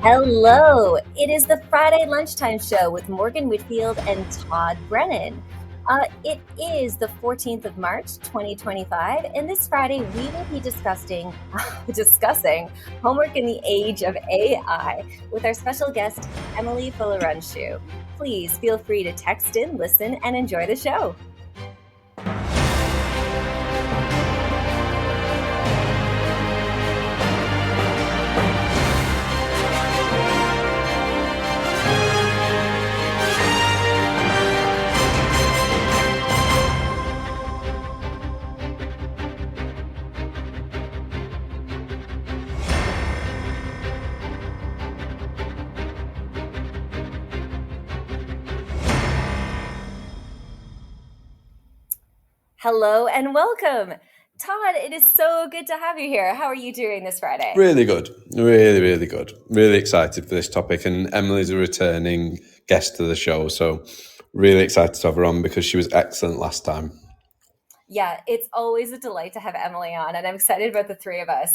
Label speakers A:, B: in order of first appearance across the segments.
A: Hello! It is the Friday Lunchtime Show with Morgan Whitfield and Todd Brennan. It is the 14th of March, 2025, and this Friday we will be discussing homework in the age of AI with our special guest, Emily Folorunsho. Please feel free to text in, listen, and enjoy the show. Hello and welcome. Todd, it is so good to have you here. How are you doing this Friday?
B: Really good. Really good. Really excited for this topic. And Emily's a returning guest to the show. So really excited to have her on because she was excellent last time.
A: Yeah, it's always a delight to have Emily on, and I'm excited about the three of us.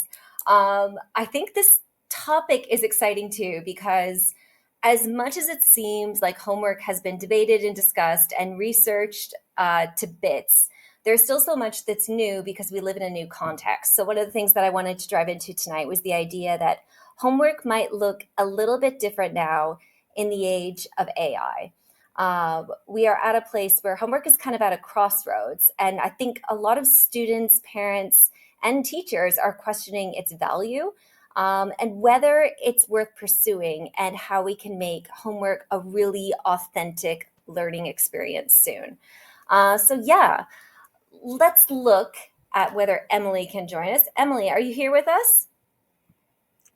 A: I think this topic is exciting too because as much as it seems like homework has been debated and discussed and researched to bits, there's still so much that's new because we live in a new context. So one of the things that I wanted to drive into tonight was the idea that homework might look a little bit different now in the age of AI. We are at a place where homework is kind of at a crossroads. And I think a lot of students, parents, and teachers are questioning its value and whether it's worth pursuing and how we can make homework a really authentic learning experience soon. Let's look at whether Emily can join us. Emily, are you here with us?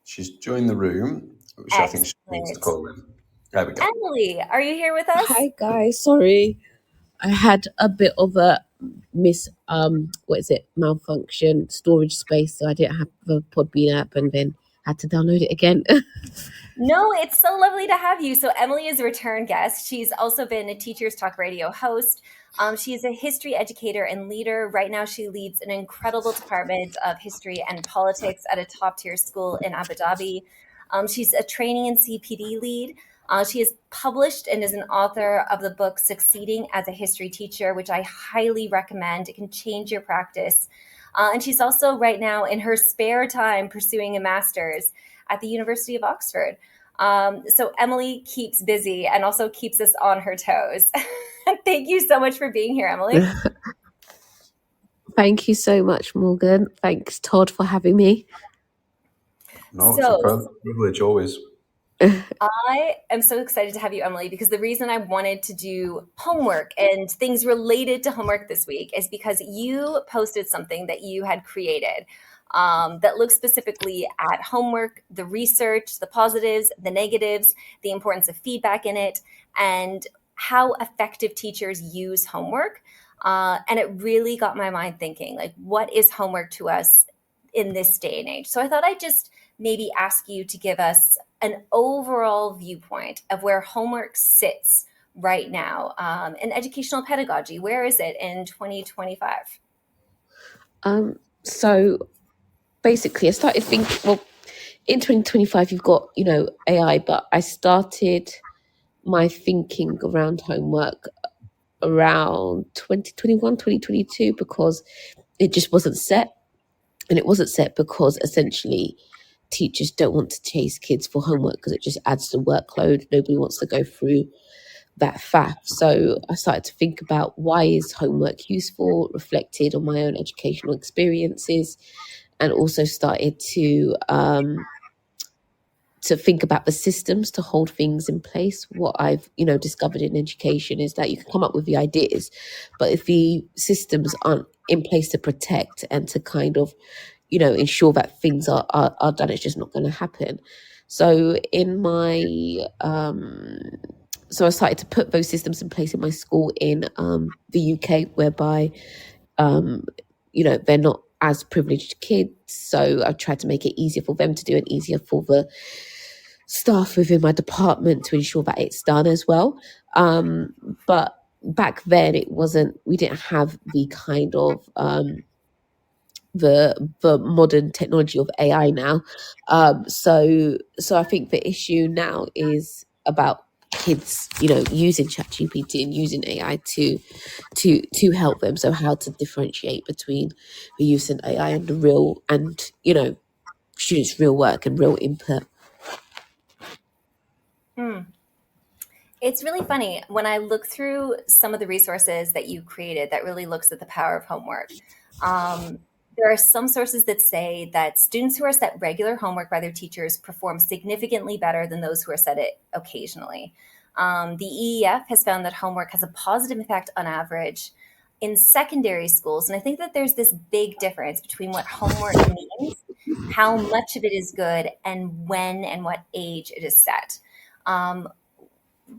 B: She's joined the room, which I think she needs to call in. There we go.
A: Emily, are you here with us?
C: Hi guys, sorry. I had a bit of a malfunction storage space, so I didn't have the Podbean app and then had to download it again.
A: No, it's so lovely to have you. So Emily is a return guest. She's also been a Teachers Talk Radio host. She is a history educator and leader. Right now, she leads an incredible department of history and politics at a top-tier school in Abu Dhabi. She's a training and CPD lead. She is published and is an author of the book Succeeding as a History Teacher, which I highly recommend. It can change your practice. And she's also right now in her spare time pursuing a master's at the University of Oxford. So Emily keeps busy and also keeps us on her toes. Thank you so much for being here, Emily.
C: Thank you so much, Morgan. Thanks, Todd, for having me.
B: No, it's a privilege always.
A: I am so excited to have you, Emily, because the reason I wanted to do homework and things related to homework this week is because you posted something that you had created that looks specifically at homework, the research, the positives, the negatives, the importance of feedback in it, and how effective teachers use homework. And it really got my mind thinking, like, what is homework to us in this day and age? So I thought I'd just maybe ask you to give us an overall viewpoint of where homework sits right now in educational pedagogy. Where is it in 2025?
C: So basically, I started thinking, well, in 2025, you've got, AI, but I started my thinking around homework around 2021, 2022, because it just wasn't set. And it wasn't set because essentially teachers don't want to chase kids for homework because it just adds to workload. Nobody wants to go through that faff. So I started to think about why is homework useful, reflected on my own educational experiences, and also started to think about the systems to hold things in place. What I've, discovered in education is that you can come up with the ideas, but if the systems aren't in place to protect and to kind of, ensure that things are done, it's just not going to happen. So in my, so I started to put those systems in place in my school in the UK, whereby, they're not as privileged kids. So I tried to make it easier for them to do and easier for the staff within my department to ensure that it's done as well. But back then we didn't have the kind of the modern technology of AI now. So I think the issue now is about kids, using ChatGPT and using AI to help them. So how to differentiate between the use of AI and the real and students' real work and real input.
A: It's really funny when I look through some of the resources that you created that really looks at the power of homework. There are some sources that say that students who are set regular homework by their teachers perform significantly better than those who are set it occasionally. The EEF has found that homework has a positive effect on average in secondary schools. And I think that there's this big difference between what homework means, how much of it is good, and when and what age it is set. Um,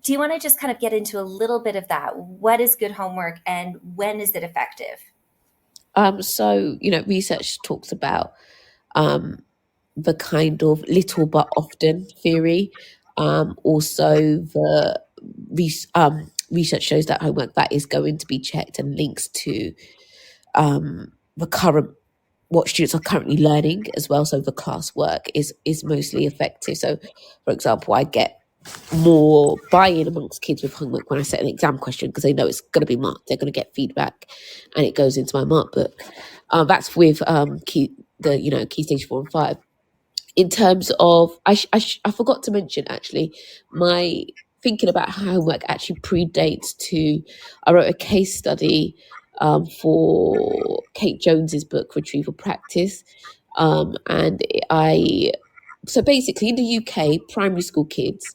A: do you want to just kind of get into a little bit of that? What is good homework and when is it effective?
C: So research talks about the kind of little but often theory. Also, the research shows that homework that is going to be checked and links to the current what students are currently learning as well. So the classwork is mostly effective. So, for example, I get more buy-in amongst kids with homework when I set an exam question because they know it's going to be marked. They're going to get feedback, and it goes into my mark book. That's with key stage 4 and 5. In terms of, I forgot to mention actually, my thinking about homework actually predates to. I wrote a case study for Kate Jones's book Retrieval Practice, and so basically in the UK, primary school kids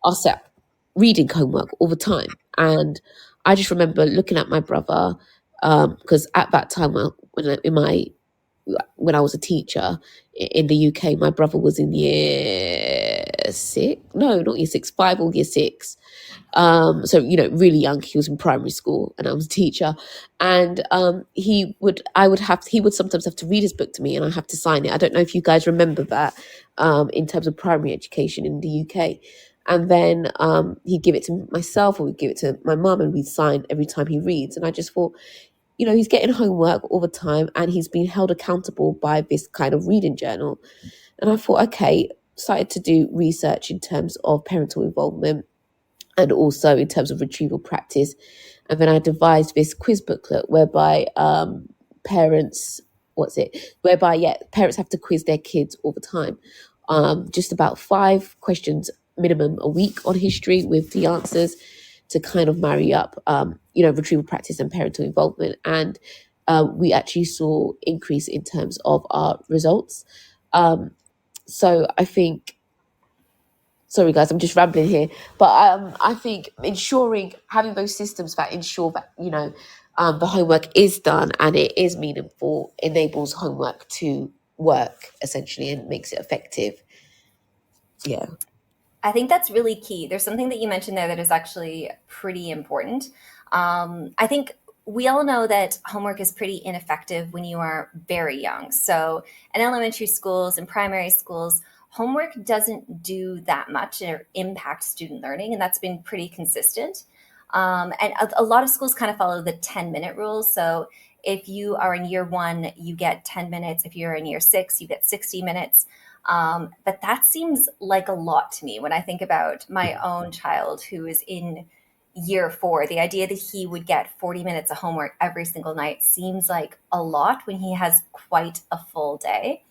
C: are set reading homework all the time, and I just remember looking at my brother because at that time when I was a teacher in the UK, my brother was in year 6. No, not year 6, 5 or year 6. So really young. He was in primary school, and I was a teacher. And he would sometimes have to read his book to me, and I have to sign it. I don't know if you guys remember that in terms of primary education in the UK. And then he'd give it to myself, or we'd give it to my mum, and we'd sign every time he reads. And I just thought, he's getting homework all the time and he's being held accountable by this kind of reading journal. And I thought, okay, started to do research in terms of parental involvement and also in terms of retrieval practice. And then I devised this quiz booklet whereby parents have to quiz their kids all the time. Just about 5 questions minimum a week on history with the answers to kind of marry up, retrieval practice and parental involvement. And we actually saw increase in terms of our results. So I think, sorry guys, I'm just rambling here, but I think having those systems that ensure that, the homework is done and it is meaningful enables homework to work essentially and makes it effective. Yeah.
A: I think that's really key. There's something that you mentioned there that is actually pretty important. I think we all know that homework is pretty ineffective when you are very young. So in elementary schools and primary schools, homework doesn't do that much or impact student learning, and that's been pretty consistent. And a lot of schools kind of follow the 10-minute rule. So if you are in year 1, you get 10 minutes. If you're in year 6, you get 60 minutes. But that seems like a lot to me when I think about my own child who is in year 4. The idea that he would get 40 minutes of homework every single night seems like a lot when he has quite a full day.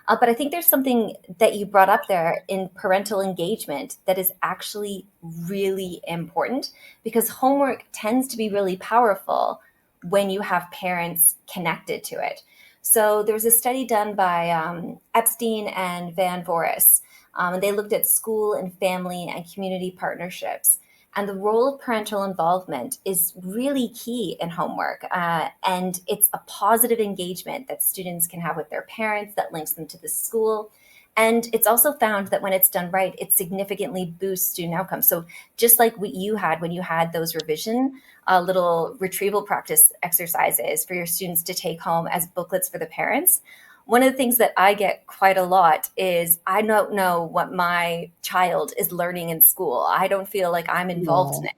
A: But I think there's something that you brought up there in parental engagement that is actually really important, because homework tends to be really powerful when you have parents connected to it. So there was a study done by Epstein and Van Voris, and they looked at school and family and community partnerships. And the role of parental involvement is really key in homework. And it's a positive engagement that students can have with their parents that links them to the school. And it's also found that when it's done right, it significantly boosts student outcomes. So just like what you had when you had those revision little retrieval practice exercises for your students to take home as booklets for the parents, one of the things that I get quite a lot is I don't know what my child is learning in school. I don't feel like I'm involved in it.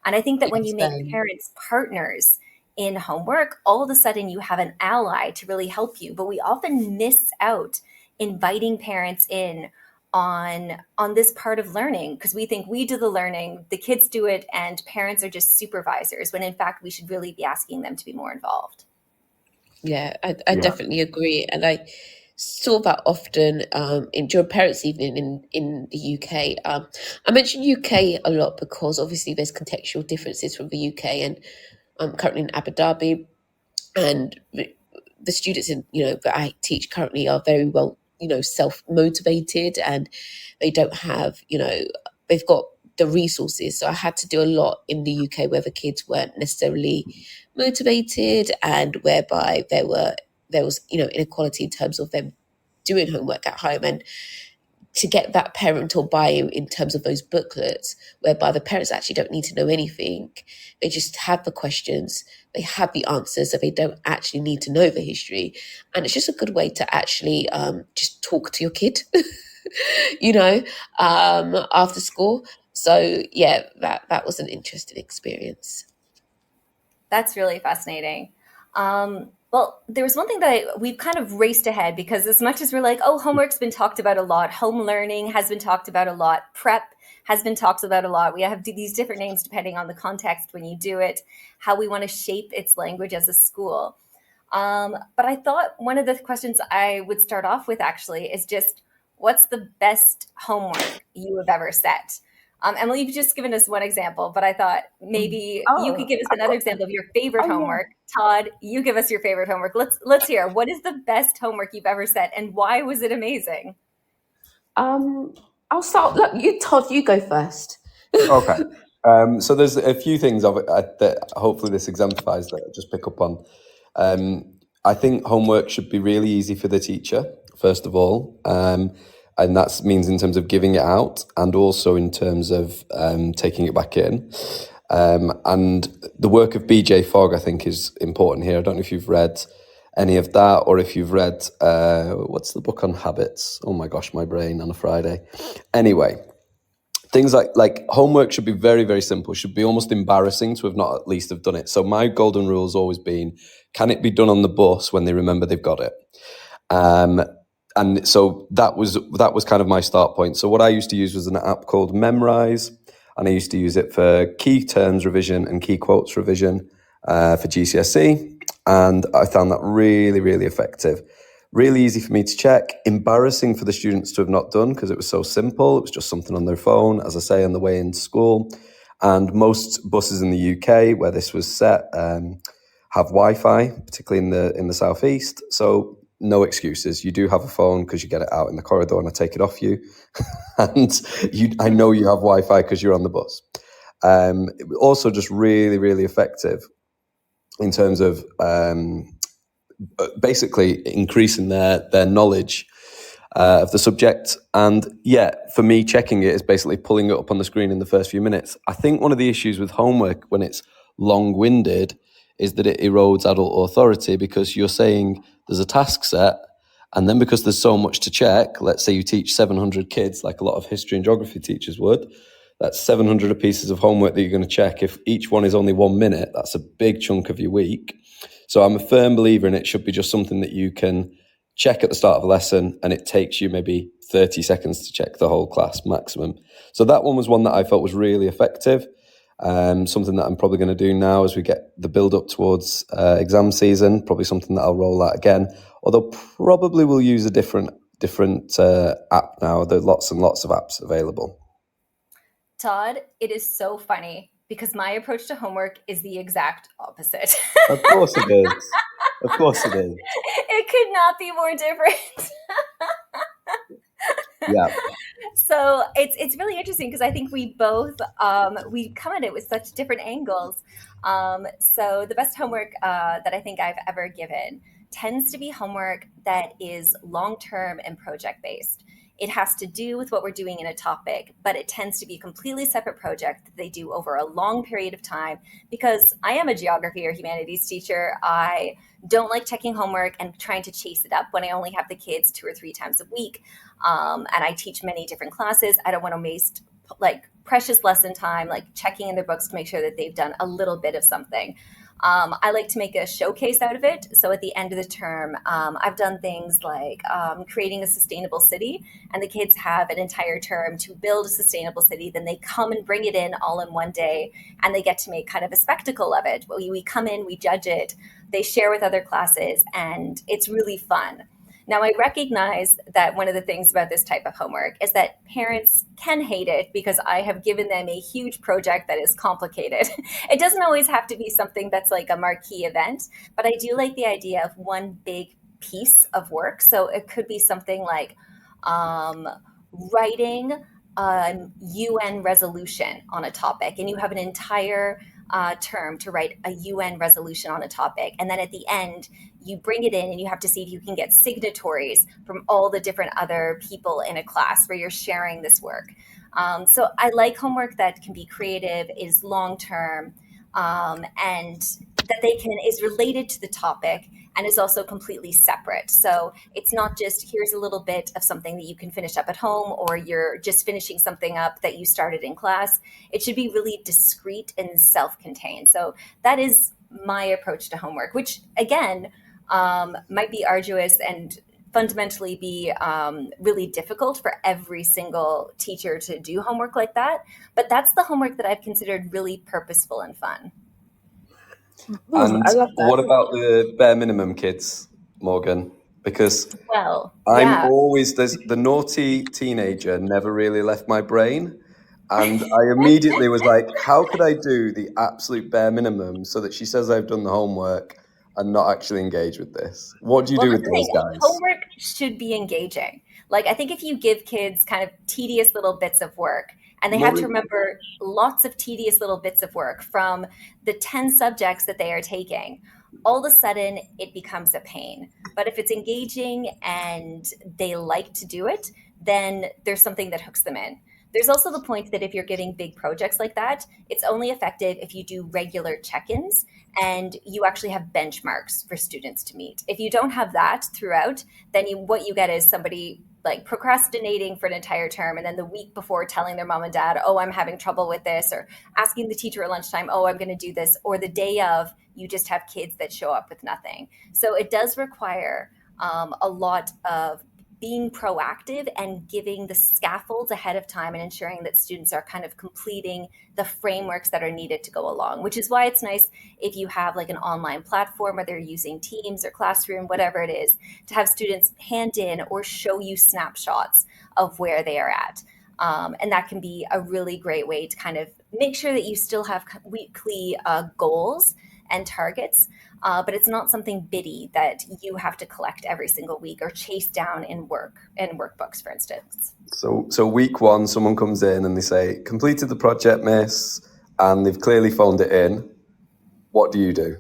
A: And I think that when you make
C: Same.
A: parents partners in homework, all of a sudden you have an ally to really help you. But we often miss out inviting parents in on this part of learning because we think we do the learning, the kids do it, and parents are just supervisors, when in fact we should really be asking them to be more involved.
C: Yeah, I
B: Yeah.
C: definitely agree. And I saw that often during Parents' Evening in the UK. I mention UK a lot because obviously there's contextual differences from the UK, and I'm currently in Abu Dhabi, and the students that I teach currently are very well self-motivated, and they don't have they've got the resources. So I had to do a lot in the UK where the kids weren't necessarily motivated, and whereby there was inequality in terms of them doing homework at home, and to get that parental buy-in in terms of those booklets, whereby the parents actually don't need to know anything. They just have the questions, they have the answers, so they don't actually need to know the history. And it's just a good way to actually just talk to your kid, after school. So yeah, that was an interesting experience.
A: That's really fascinating. Well, there was one thing that we've kind of raced ahead because as much as we're like, oh, homework's been talked about a lot, home learning has been talked about a lot, prep has been talked about a lot. We have these different names depending on the context when you do it, how we want to shape its language as a school. But I thought one of the questions I would start off with actually is just what's the best homework you have ever set? Emily, you've just given us one example, but I thought maybe you could give us another example of your favorite
D: Oh, yeah.
A: homework. Todd, you give us your favorite homework. Let's hear. What is the best homework you've ever set, and why was it amazing?
C: I'll start. Look, Todd, you go first.
B: Okay. So there's a few things of it that hopefully this exemplifies that I just pick up on. I think homework should be really easy for the teacher, first of all. And that means in terms of giving it out and also in terms of taking it back in. And the work of BJ Fogg, I think, is important here. I don't know if you've read any of that or if you've read, what's the book on habits? Oh my gosh, my brain on a Friday. Anyway, things like homework should be very, very simple. It should be almost embarrassing to have not at least have done it. So my golden rule has always been, can it be done on the bus when they remember they've got it? And so that was kind of my start point. So what I used to use was an app called Memrise, and I used to use it for key terms revision and key quotes revision for GCSE. And I found that really, really effective. Really easy for me to check. Embarrassing for the students to have not done because it was so simple. It was just something on their phone, as I say, on the way into school. And most buses in the UK where this was set have Wi-Fi, particularly in the southeast. So no excuses. You do have a phone because you get it out in the corridor and I take it off you. And I know you have Wi-Fi because you're on the bus. Also just really, really effective in terms of basically increasing their knowledge of the subject. And yeah, for me, checking it is basically pulling it up on the screen in the first few minutes. I think one of the issues with homework when it's long-winded is that it erodes adult authority because you're saying there's a task set, and then because there's so much to check, let's say you teach 700 kids, like a lot of history and geography teachers would, that's 700 pieces of homework that you're going to check. If each one is only 1 minute, that's a big chunk of your week. So I'm a firm believer in it should be just something that you can check at the start of a lesson, and it takes you maybe 30 seconds to check the whole class maximum. So that one was one that I felt was really effective. Something that I'm probably going to do now as we get the build up towards exam season, probably something that I'll roll out again, although probably we'll use a different app now. There are lots and lots of apps available.
A: Todd, it is so funny because my approach to homework is the exact opposite.
B: Of course it is. Of course it is.
A: It could not be more different.
B: Yeah.
A: So it's really interesting because I think we both we come at it with such different angles. So the best homework that I think I've ever given tends to be homework that is long-term and project-based. It has to do with what we're doing in a topic, but it tends to be a completely separate project that they do over a long period of time because I am a geography or humanities teacher. I don't like checking homework and trying to chase it up when I only have the kids 2 or 3 times a week. And I teach many different classes. I don't want to waste like precious lesson time, like checking in their books to make sure that they've done a little bit of something. I like to make a showcase out of it. So at the end of the term, I've done things like creating a sustainable city, and the kids have an entire term to build a sustainable city. Then they come and bring it in all in one day, and they get to make kind of a spectacle of it. We come in, we judge it, they share with other classes, and it's really fun. Now, I recognize that one of the things about this type of homework is that parents can hate it because I have given them a huge project that is complicated. It doesn't always have to be something that's like a marquee event, but I do like the idea of one big piece of work. So it could be something like um, writing a UN resolution on a topic, and you have an entire term to write a UN resolution on a topic. And then at the end, you bring it in and you have to see if you can get signatories from all the different other people in a class where you're sharing this work. So I like homework that can be creative, is long term, and that they can is related to the topic and is also completely separate. So it's not just here's a little bit of something that you can finish up at home, or you're just finishing something up that you started in class. It should be really discrete and self-contained. So that is my approach to homework, which again might be arduous and fundamentally be really difficult for every single teacher to do homework like that. But that's the homework that I've considered really purposeful and fun.
B: And
C: I love
B: what
C: that.
B: about the bare minimum kids, Morgan? Because
A: Well,
B: I'm
A: yeah.
B: always there's the naughty teenager never really left my brain. And I immediately was like, how could I do the absolute bare minimum so that she says I've done the homework and not actually engage with this? What do you
A: Well,
B: do
A: that's
B: with
A: the
B: those
A: thing.
B: guys?
A: Homework should be engaging. Like, I think if you give kids kind of tedious little bits of work, and they have to
B: More,
A: remember lots of tedious little bits of work from the 10 subjects that they are taking, all of a sudden it becomes a pain. But if it's engaging and they like to do it, then there's something that hooks them in. There's also the point that if you're giving big projects like that, it's only effective if you do regular check ins and you actually have benchmarks for students to meet. If you don't have that throughout, then what you get is somebody like procrastinating for an entire term, and then the week before telling their mom and dad, oh, I'm having trouble with this, or asking the teacher at lunchtime, oh, I'm going to do this, or the day of, you just have kids that show up with nothing. So it does require a lot of being proactive and giving the scaffolds ahead of time and ensuring that students are kind of completing the frameworks that are needed to go along, which is why it's nice if you have like an online platform, whether you're using Teams or Classroom, whatever it is, to have students hand in or show you snapshots of where they are at. And that can be a really great way to kind of make sure that you still have weekly goals and targets, but it's not something bitty that you have to collect every single week or chase down in workbooks, for instance.
B: so week one, someone comes in and they say, completed the project, miss, and they've clearly phoned it in. What do you do?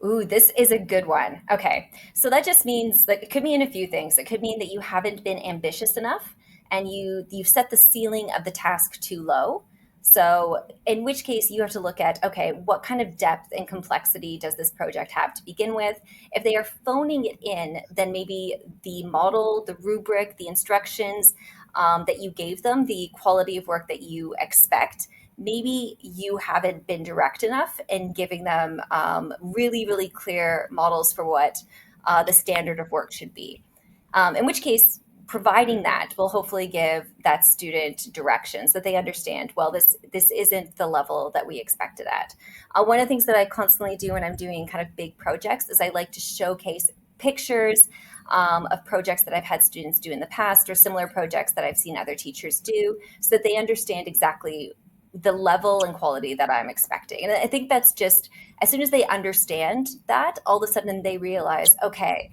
A: Ooh, this is a good one. Okay. So that just means like it could mean a few things. It could mean that you haven't been ambitious enough and you've set the ceiling of the task too low. So in which case you have to look at, okay, what kind of depth and complexity does this project have to begin with? If they are phoning it in, then maybe the model, the rubric, the instructions that you gave them, the quality of work that you expect, maybe you haven't been direct enough in giving them really, really clear models for what the standard of work should be. In which case, providing that will hopefully give that student direction so that they understand, well, this isn't the level that we expected at. One of the things that I constantly do when I'm doing kind of big projects is I like to showcase pictures of projects that I've had students do in the past or similar projects that I've seen other teachers do so that they understand exactly the level and quality that I'm expecting. And I think that's just as soon as they understand that, all of a sudden they realize, okay,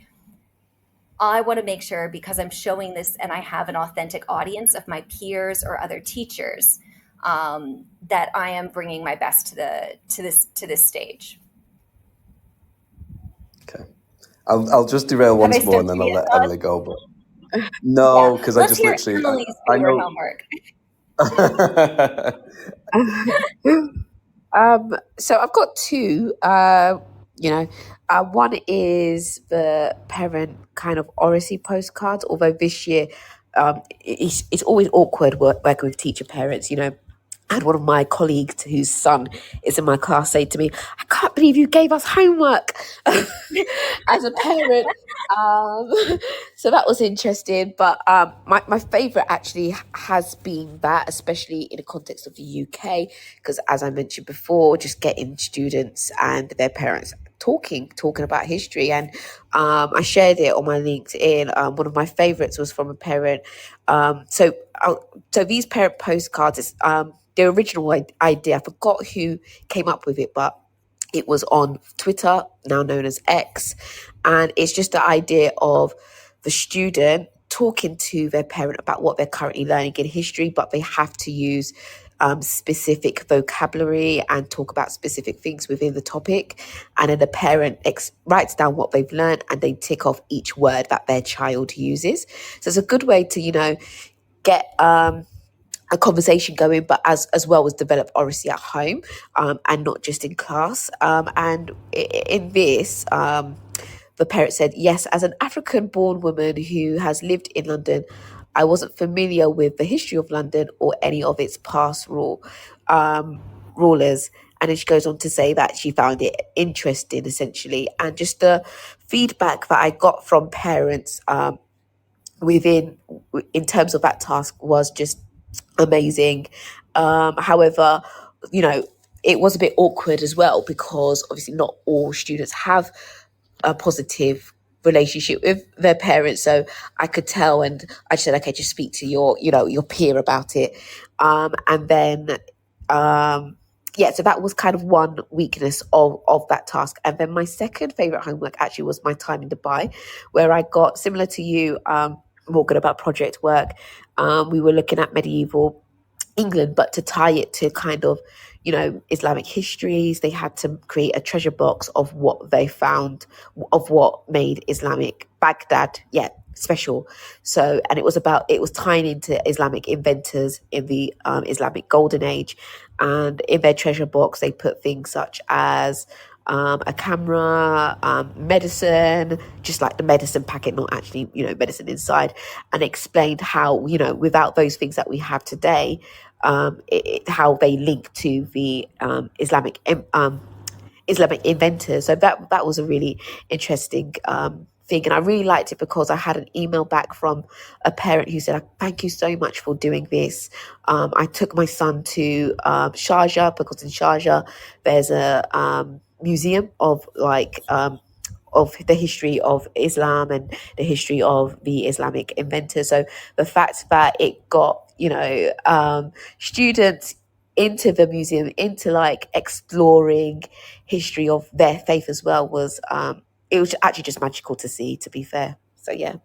A: I want to make sure because I'm showing this and I have an authentic audience of my peers or other teachers that I am bringing my best to this stage.
B: Okay. I'll just derail
A: Have I
B: once more and
A: stumped
B: then
A: you
B: I'll
A: yet,
B: let
A: Todd?
B: Emily go. But
A: Yeah.
B: no, because I
A: Let's
B: just
A: hear
B: literally,
A: Emily's
B: I
A: favorite
B: know.
A: homework.
C: So I've got two. One is the parent kind of oracy postcards. Although this year, it's always awkward working with teacher parents. And one of my colleagues whose son is in my class said to me, I can't believe you gave us homework as a parent. Um, so that was interesting. But my favourite actually has been that, especially in the context of the UK, because as I mentioned before, just getting students and their parents talking about history. And I shared it on my LinkedIn. One of my favourites was from a parent. So these parent postcards is the original idea. I forgot who came up with it, but it was on Twitter, now known as X. And it's just the idea of the student talking to their parent about what they're currently learning in history, but they have to use specific vocabulary and talk about specific things within the topic. And then the parent writes down what they've learned and they tick off each word that their child uses. So it's a good way to, get a conversation going, but as well as develop oracy at home, and not just in class. And in this, the parent said, yes, as an African-born woman who has lived in London, I wasn't familiar with the history of London or any of its past rulers. And then she goes on to say that she found it interesting, essentially. And just the feedback that I got from parents in terms of that task was just amazing. However, it was a bit awkward as well because obviously not all students have a positive relationship with their parents. So I could tell, and I said, okay, just speak to your peer about it. And then, so that was kind of one weakness of that task. And then my second favorite homework actually was my time in Dubai, where I got, similar to you, Morgan, about project work. We were looking at medieval England, but to tie it to kind of, Islamic histories, they had to create a treasure box of what they found, of what made Islamic Baghdad, special. So, and it was tying into Islamic inventors in the Islamic Golden Age. And in their treasure box, they put things such as a camera, medicine, just like the medicine packet, not actually, medicine inside, and explained how, without those things that we have today, how they link to the Islamic inventors. So that was a really interesting thing. And I really liked it because I had an email back from a parent who said, thank you so much for doing this. I took my son to Sharjah, because in Sharjah there's a museum of the history of Islam and the history of the Islamic inventors. So the fact that it got, students into the museum, into like exploring history of their faith as well, was it was actually just magical to see, to be fair. So yeah.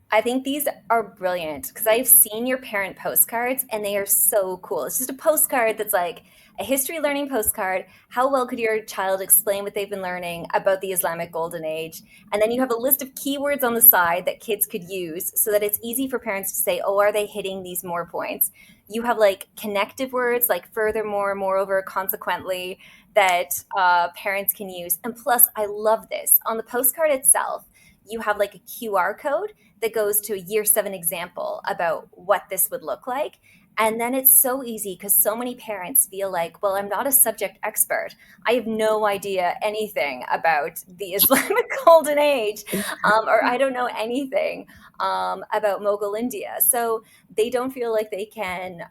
A: I think these are brilliant because I've seen your parent postcards and they are so cool. It's just a postcard that's like a history learning postcard. How well could your child explain what they've been learning about the Islamic Golden Age? And then you have a list of keywords on the side that kids could use so that it's easy for parents to say, oh, are they hitting these more points? You have like connective words like furthermore, moreover, consequently, that parents can use. And plus, I love this. On the postcard itself, you have like a QR code that goes to a year 7 example about what this would look like. And then it's so easy because so many parents feel like, well, I'm not a subject expert. I have no idea anything about the Islamic Golden Age, or I don't know anything about Mughal India. So they don't feel like they can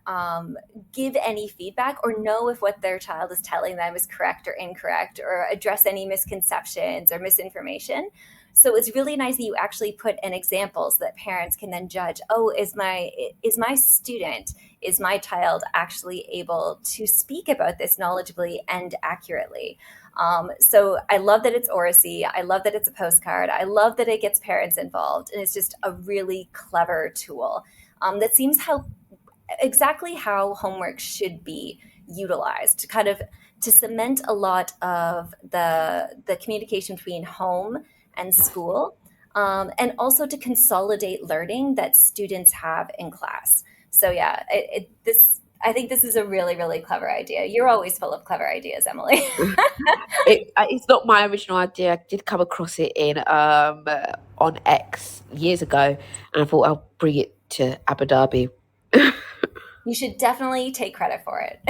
A: give any feedback or know if what their child is telling them is correct or incorrect, or address any misconceptions or misinformation. So it's really nice that you actually put in examples that parents can then judge, oh, is my student, is my child actually able to speak about this knowledgeably and accurately? So I love that it's oracy. I love that it's a postcard. I love that it gets parents involved. And it's just a really clever tool that seems exactly how homework should be utilized to kind of to cement a lot of the communication between home and school, and also to consolidate learning that students have in class. So yeah, I think this is a really, really clever idea. You're always full of clever ideas, Emily.
C: It's not my original idea. I did come across it in on X years ago, and I thought I'll bring it to Abu Dhabi.
A: You should definitely take credit for it.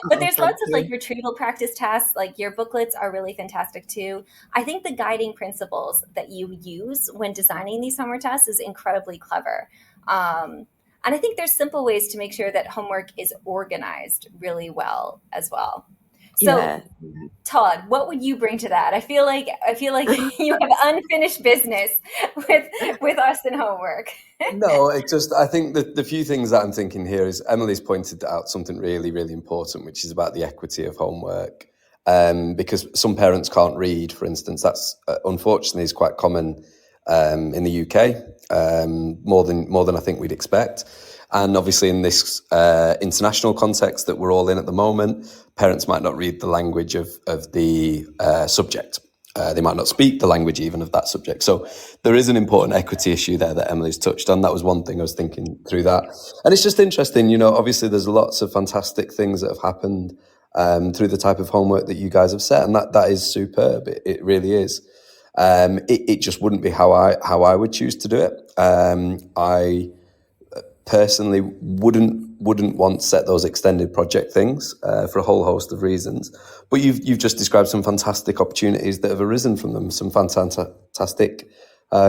A: But there's
C: Thank
A: lots of like
C: you.
A: retrieval practice tasks. Like your booklets are really fantastic too. I think the guiding principles that you use when designing these homework tasks is incredibly clever. And I think there's simple ways to make sure that homework is organized really well as well. So,
C: Yeah.
A: Todd, what would you bring to that? I feel like you have unfinished business with us in homework.
B: No, I think that the few things that I'm thinking here is Emily's pointed out something really, really important, which is about the equity of homework. Because some parents can't read, for instance, that's unfortunately is quite common in the UK, more than I think we'd expect. And obviously in this international context that we're all in at the moment, parents might not read the language of the subject. They might not speak the language even of that subject. So there is an important equity issue there that Emily's touched on. That was one thing I was thinking through that. And it's just interesting, obviously there's lots of fantastic things that have happened through the type of homework that you guys have set. And that is superb. It really is. It just wouldn't be how I would choose to do it. I personally wouldn't want to set those extended project things for a whole host of reasons. But you've just described some fantastic opportunities that have arisen from them, some fantastic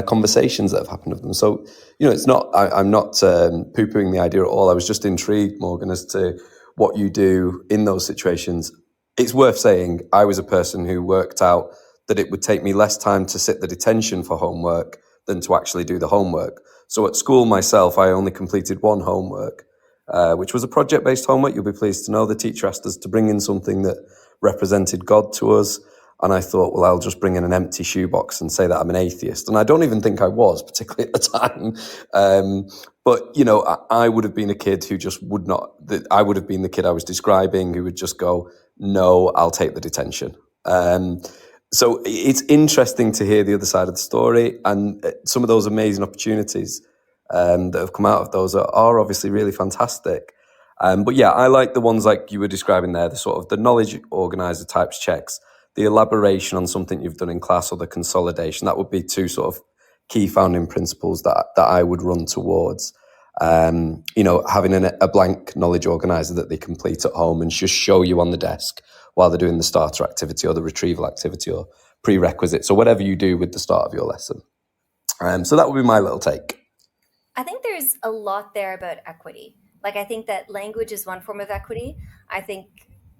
B: conversations that have happened of them. So it's not. I'm not poo-pooing the idea at all. I was just intrigued, Morgan, as to what you do in those situations. It's worth saying I was a person who worked out that it would take me less time to sit the detention for homework than to actually do the homework. So at school myself, I only completed one homework, which was a project-based homework. You'll be pleased to know the teacher asked us to bring in something that represented God to us. And I thought, well, I'll just bring in an empty shoebox and say that I'm an atheist. And I don't even think I was, particularly at the time. But I would have been a kid who just would not, I would have been the kid I was describing who would just go, no, I'll take the detention. So it's interesting to hear the other side of the story, and some of those amazing opportunities that have come out of those are obviously really fantastic. But yeah, I like the ones like you were describing there, the sort of the knowledge organizer types checks, the elaboration on something you've done in class, or the consolidation. That would be two sort of key founding principles that I would run towards. Having a blank knowledge organizer that they complete at home and just show you on the desk while they're doing the starter activity or the retrieval activity or prerequisites or whatever you do with the start of your lesson. So that would be my little take.
A: I think there's a lot there about equity. Like, I think that language is one form of equity. I think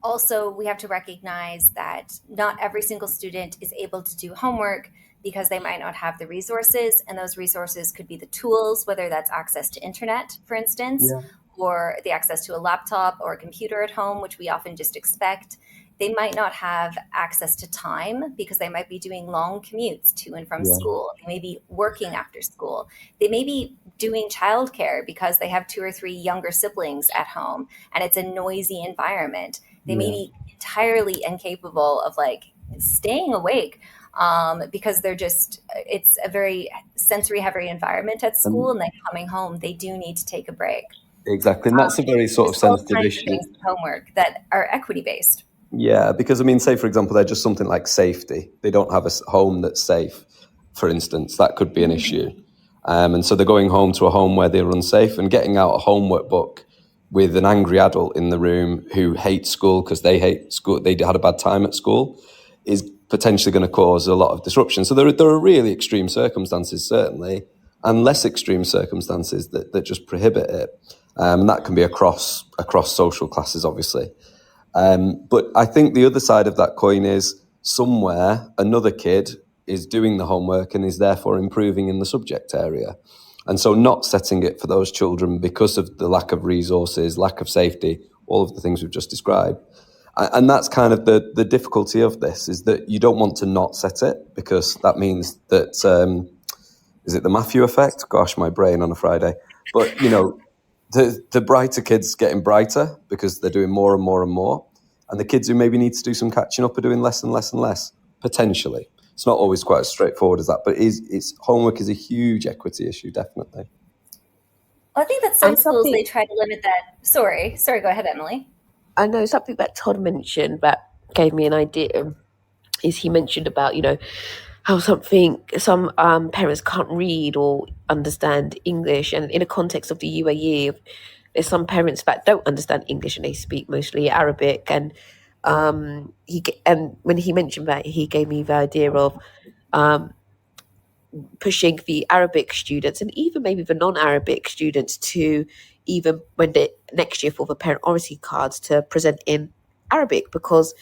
A: also we have to recognize that not every single student is able to do homework because they might not have the resources. And those resources could be the tools, whether that's access to internet, for instance, or the access to a laptop or a computer at home, which we often just expect. They might not have access to time because they might be doing long commutes to and from school. They may be working after school. They may be doing childcare because they have 2 or 3 younger siblings at home and it's a noisy environment. They may be entirely incapable of like staying awake because it's a very sensory heavy environment at school, and then coming home, they do need to take a break.
B: Exactly. And that's a very sort of
A: All
B: sensitive
A: kinds of
B: issue.
A: things with homework that are equity based.
B: Yeah, because say, for example, they're just something like safety. They don't have a home that's safe, for instance. That could be an issue. And so they're going home to a home where they're unsafe, and getting out a homework book with an angry adult in the room who hates school because they hate school, they had a bad time at school, is potentially going to cause a lot of disruption. So there are really extreme circumstances, certainly, and less extreme circumstances that just prohibit it. And that can be across social classes, obviously. But I think the other side of that coin is somewhere another kid is doing the homework and is therefore improving in the subject area. And so not setting it for those children because of the lack of resources, lack of safety, all of the things we've just described. And that's kind of the difficulty of this, is that you don't want to not set it, because that means that, is it the Matthew effect? Gosh, my brain on a Friday. But, the brighter kids getting brighter because they're doing more and more and more. And the kids who maybe need to do some catching up are doing less and less and less, potentially. It's not always quite as straightforward as that, but homework is a huge equity issue, definitely.
A: I think that some schools, they try to limit that. Sorry, go ahead, Emily.
C: I know something that Todd mentioned that gave me an idea is he mentioned about, how some parents can't read or understand English, and in the context of the UAE, there's some parents that don't understand English and they speak mostly Arabic. And and when he mentioned that, he gave me the idea of um, pushing the Arabic students and even maybe the non-Arabic students to, even when they next year for the parent oracy cards, to present in Arabic, because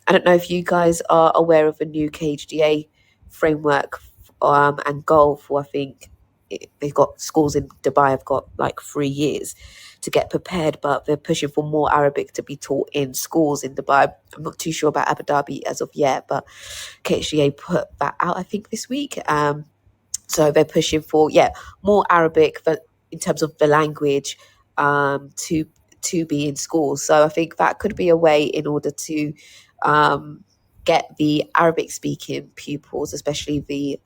C: I don't know if you guys are aware of the new KHDA framework and goal for, I think they've got schools in Dubai have got like 3 years to get prepared, but they're pushing for more Arabic to be taught in schools in Dubai. I'm not too sure about Abu Dhabi as of yet, but KHDA put that out, I think, this week. So they're pushing for more Arabic in terms of the language to be in schools. So I think that could be a way in order to get the Arabic speaking pupils, especially the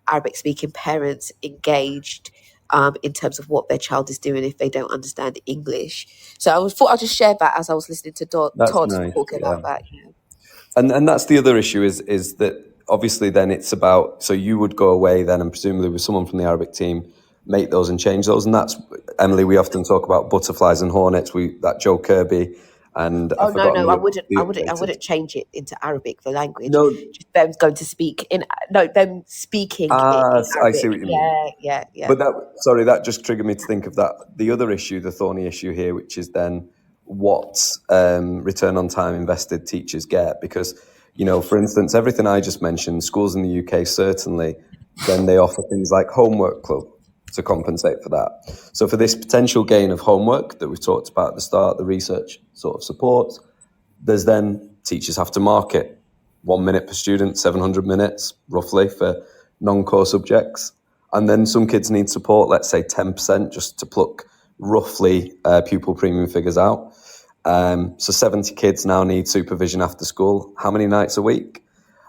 C: Arabic speaking parents, engaged in terms of what their child is doing if they don't understand English. So thought I'd just share that as I was listening to
B: That's
C: Todd
B: nice.
C: talk
B: Yeah.
C: about that.
B: And that's the other issue is that obviously then it's about, so you would go away then and presumably with someone from the Arabic team make those and change those. And that's, Emily, we often talk about butterflies and hornets, that Joe Kirby, and
C: Oh
B: I've forgotten
C: no,
B: the
C: I
B: updated.
C: wouldn't change it into Arabic, the language.
B: No,
C: Just them going to speak in them speaking in
B: I see
C: Arabic.
B: what you mean.
C: Yeah.
B: But that just triggered me to think of that. The other issue, the thorny issue here, which is then what return on time invested teachers get. Because, for instance, everything I just mentioned, schools in the UK, certainly, then they offer things like homework club to compensate for that. So for this potential gain of homework that we've talked about at the start, the research sort of supports, there's then teachers have to market 1 minute per student, 700 minutes roughly for non-core subjects. And then some kids need support, let's say 10%, just to pluck roughly pupil premium figures out. So 70 kids now need supervision after school. How many nights a week?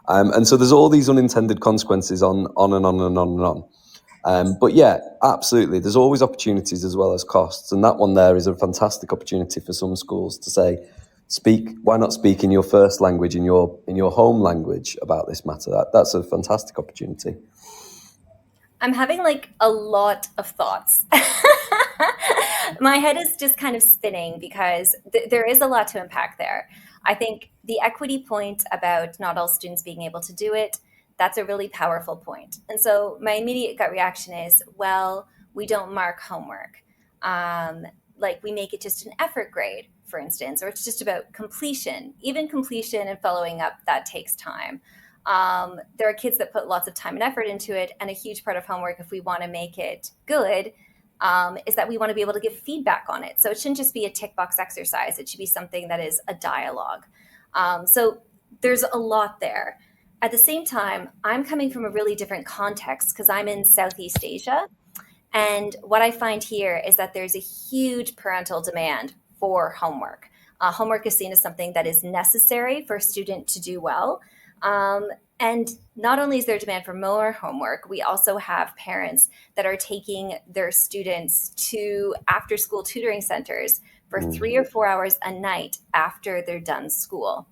B: And so there's all these unintended consequences on and on and on and on. But yeah, absolutely. There's always opportunities as well as costs. And that one there is a fantastic opportunity for some schools to say, why not speak in your first language, in your home language about this matter? That's a fantastic opportunity.
A: I'm having like a lot of thoughts. My head is just kind of spinning because there is a lot to unpack there. I think the equity point about not all students being able to do it, that's a really powerful point. And so my immediate gut reaction is, well, we don't mark homework. Like we make it just an effort grade, for instance, or it's just about completion. Even completion and following up, that takes time. There are kids that put lots of time and effort into it, and a huge part of homework, if we want to make it good, is that we want to be able to give feedback on it. So it shouldn't just be a tick box exercise. It should be something that is a dialogue. So there's a lot there. At the same time, I'm coming from a really different context because I'm in Southeast Asia. And what I find here is that there's a huge parental demand for homework. Homework is seen as something that is necessary for a student to do well. And not only is there demand for more homework, we also have parents that are taking their students to after school tutoring centers for 3 or 4 hours a night after they're done school.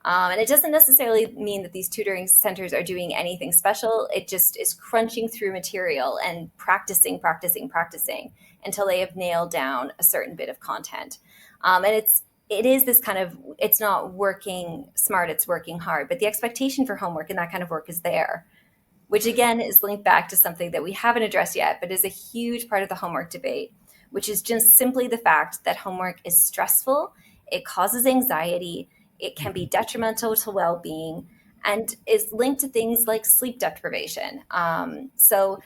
A: And it doesn't necessarily mean that these tutoring centers are doing anything special. It just is crunching through material and practicing until they have nailed down a certain bit of content. And it is this kind of, it's not working smart, it's working hard, but the expectation for homework and that kind of work is there, which again is linked back to something that we haven't addressed yet, but is a huge part of the homework debate, which is just simply the fact that homework is stressful, it causes anxiety, it can be detrimental to well-being, and is linked to things like sleep deprivation. So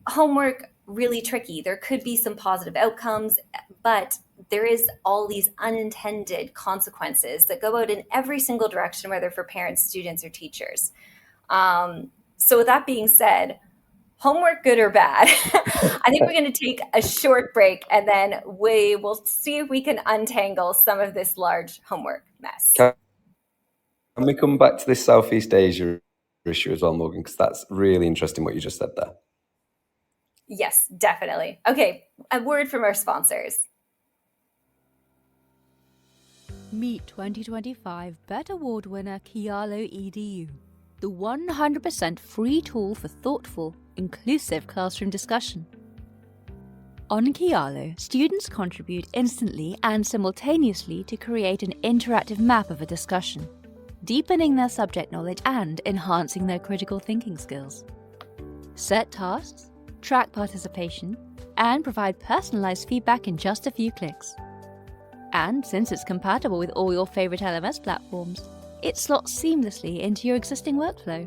A: homework, really tricky. There could be some positive outcomes, but there is all these unintended consequences that go out in every single direction, whether for parents, students, or teachers. So with that being said, homework, good or bad? I think we're going to take a short break and then we will see if we can untangle some of this large homework mess.
B: Can we come back to this Southeast Asia issue as well, Morgan? Because that's really interesting what you just said there.
A: Yes, definitely. Okay, a word from our sponsors.
D: Meet 2025 BET Award winner Kialo EDU, the 100% free tool for thoughtful, inclusive classroom discussion. On Kialo, students contribute instantly and simultaneously to create an interactive map of a discussion, deepening their subject knowledge and enhancing their critical thinking skills. Set tasks, track participation, and provide personalized feedback in just a few clicks. And since it's compatible with all your favorite LMS platforms, it slots seamlessly into your existing workflow.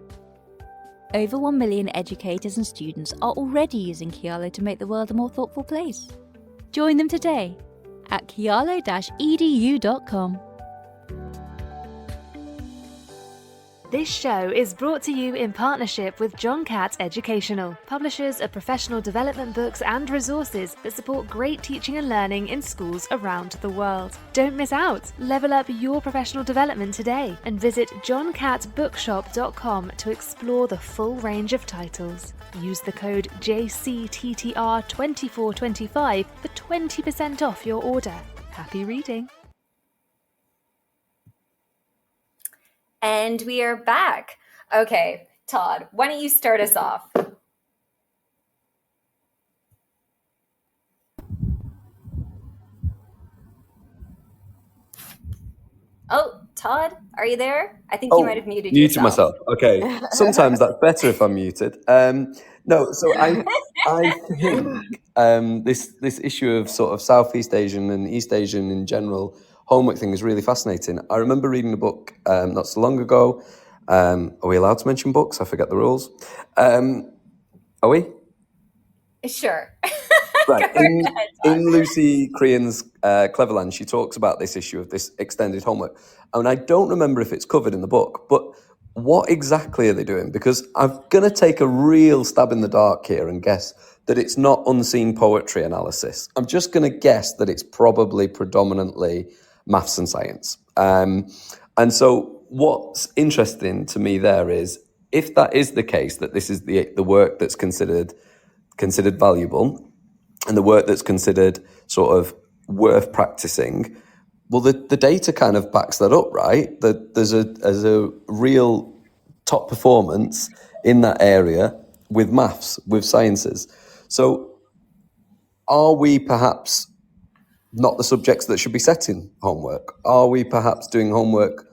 D: Over 1 million educators and students are already using Kialo to make the world a more thoughtful place. Join them today at kialo-edu.com.
E: This show is brought to you in partnership with John Catt Educational, publishers of professional development books and resources that support great teaching and learning in schools around the world. Don't miss out. Level up your professional development today and visit johncattbookshop.com to explore the full range of titles. Use the code JCTTR2425 for 20% off your order. Happy reading.
A: And we are back. Okay, Todd, why don't you start us off? Oh, Todd, are you there? I think you might have muted yourself.
B: Myself. Okay. Sometimes that's better if I'm muted. No, so I think this issue of sort of Southeast Asian and East Asian in general homework thing is really fascinating. I remember reading a book not so long ago. Are we allowed to mention books? I forget the rules. Are we?
A: Sure.
B: Right. In Lucy Crean's Cleverland, she talks about this issue of this extended homework. And I don't remember if it's covered in the book, but what exactly are they doing? Because I'm going to take a real stab in the dark here and guess that it's not unseen poetry analysis. I'm just going to guess that it's probably predominantly maths and science. And so what's interesting to me there is, if that is the case, that this is the work that's considered valuable, and the work that's considered sort of worth practicing, well, the data kind of backs that up, right? That there's a real top performance in that area with maths, with sciences. So are we perhaps not the subjects that should be setting homework? Are we perhaps doing homework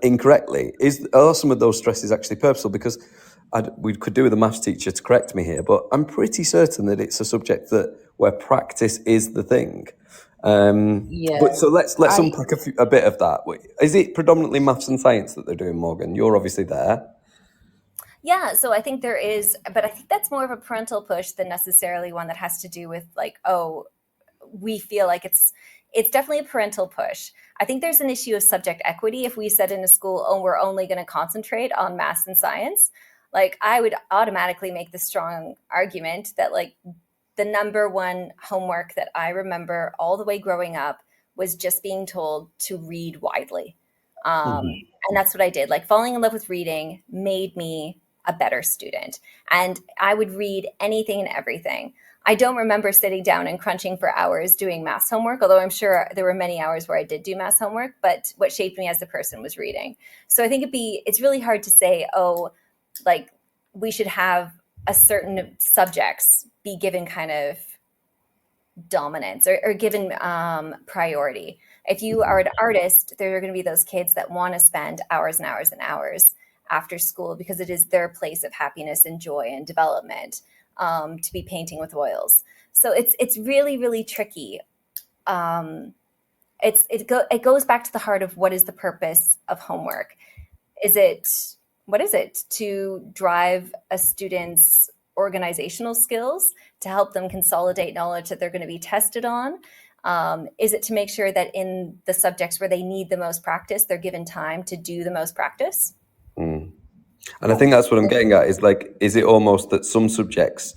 B: incorrectly? Are some of those stresses actually purposeful? Because we could do with a maths teacher to correct me here, but I'm pretty certain that it's a subject where practice is the thing. But so let's unpack a bit of that. Is it predominantly maths and science that they're doing, Morgan? You're obviously there.
A: Yeah, so I think there is, but I think that's more of a parental push than necessarily one that has to do with like, oh, we feel like it's definitely a parental push. I think there's an issue of subject equity. If we said in a school, oh, we're only going to concentrate on maths and science, like I would automatically make the strong argument that like the number one homework that I remember all the way growing up was just being told to read widely. And that's what I did. Like falling in love with reading made me a better student. And I would read anything and everything. I don't remember sitting down and crunching for hours doing maths homework, although I'm sure there were many hours where I did do maths homework, but what shaped me as a person was reading. So I think it's really hard to say, oh, like we should have a certain subjects be given kind of dominance or given priority. If you are an artist, there are going to be those kids that want to spend hours and hours and hours after school because it is their place of happiness and joy and development to be painting with oils. So it's really, really tricky. It goes back to the heart of what is the purpose of homework. What is it to drive a student's organizational skills, to help them consolidate knowledge that they're going to be tested on? Is it to make sure that in the subjects where they need the most practice, they're given time to do the most practice?
B: And I think that's what I'm getting at is it almost that some subjects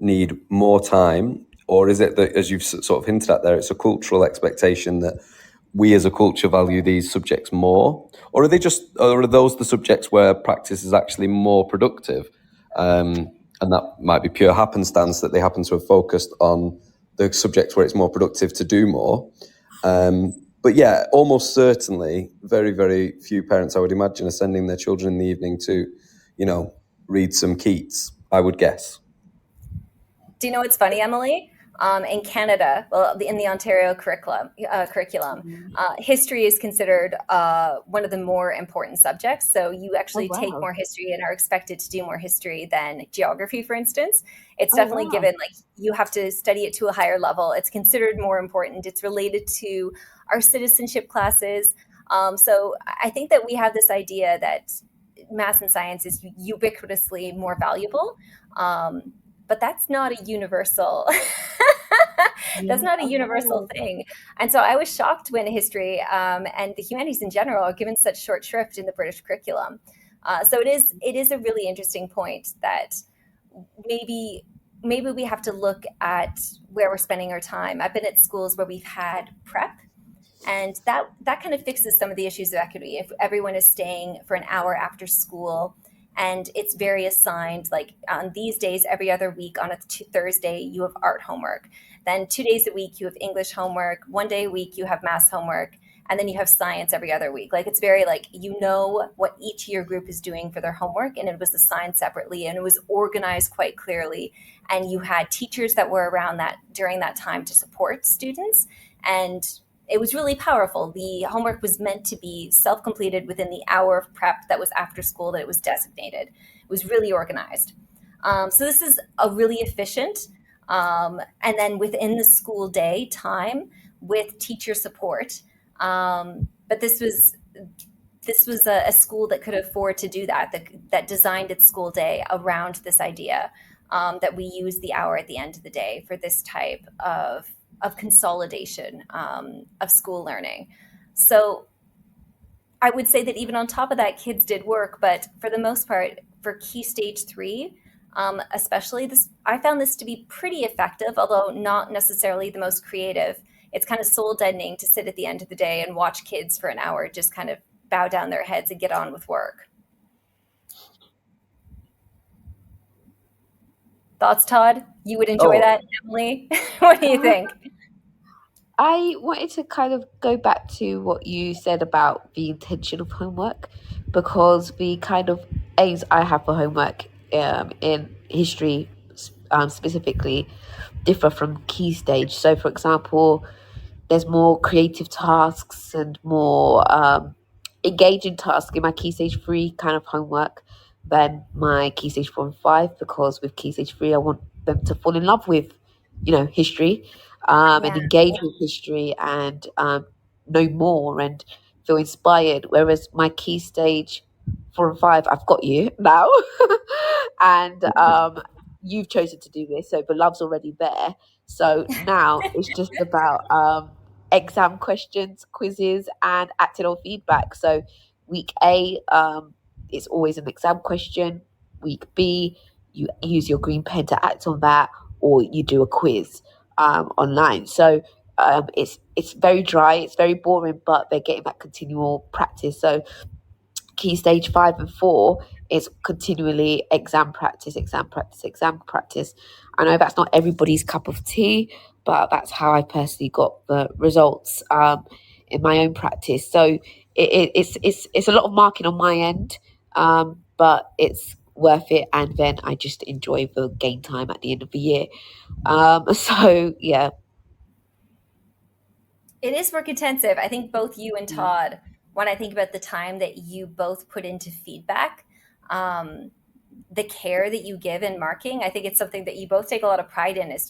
B: need more time, or is it that, as you've sort of hinted at there, it's a cultural expectation that we as a culture value these subjects more? Or are those the subjects where practice is actually more productive? And that might be pure happenstance that they happen to have focused on the subjects where it's more productive to do more. But yeah, almost certainly, very, very few parents, I would imagine, are sending their children in the evening to, read some Keats, I would guess.
A: Do you know what's funny, Emily? In Canada, well, in the Ontario curriculum, history is considered one of the more important subjects. So you actually take more history and are expected to do more history than geography, for instance. It's definitely given, like, you have to study it to a higher level. It's considered more important. It's related to our citizenship classes. So I think that we have this idea that math and science is ubiquitously more valuable. But that's not a universal that's not a universal thing. And so I was shocked when history and the humanities in general are given such short shrift in the British curriculum. So it is a really interesting point that maybe we have to look at where we're spending our time. I've been at schools where we've had prep, and that kind of fixes some of the issues of equity. If everyone is staying for an hour after school, and it's very assigned, like on these days, every other week on a Thursday, you have art homework. Then 2 days a week, you have English homework. 1 day a week, you have math homework. And then you have science every other week. Like, it's very like, what each of your group is doing for their homework, and it was assigned separately, and it was organized quite clearly. And you had teachers that were around that during that time to support students. And it was really powerful. The homework was meant to be self-completed within the hour of prep that was after school that it was designated. It was really organized. So this is a really efficient, and then within the school day time with teacher support. But this was a school that could afford to do that designed its school day around this idea, that we use the hour at the end of the day for this type of consolidation of school learning. So I would say that even on top of that, kids did work, but for the most part, for Key Stage 3, especially, I found this to be pretty effective, although not necessarily the most creative. It's kind of soul deadening to sit at the end of the day and watch kids for an hour just kind of bow down their heads and get on with work. Thoughts, Todd? You would enjoy that, Emily? What do you think?
C: I wanted to kind of go back to what you said about the intention of homework, because the kind of aims I have for homework in history specifically differ from Key Stage. So, for example, there's more creative tasks and more engaging tasks in my Key Stage 3 kind of homework than my Key Stage 4 and 5, because with Key Stage 3, I want them to fall in love with, history and engage with history and know more and feel inspired. Whereas my Key Stage 4 and 5, I've got you now. And you've chosen to do this, so the love's already there. So now it's just about exam questions, quizzes, and acting on feedback. So week A, it's always an exam question. Week B, you use your green pen to act on that, or you do a quiz online. So it's very dry, it's very boring, but they're getting that continual practice. So Key Stage 5 and 4 is continually exam practice. I know that's not everybody's cup of tea, but that's how I personally got the results in my own practice. So it's a lot of marking on my end, but it's worth it. And then I just enjoy the game time at the end of the year. So yeah.
A: It is work intensive. I think both you and Todd, when I think about the time that you both put into feedback, the care that you give in marking, I think it's something that you both take a lot of pride in as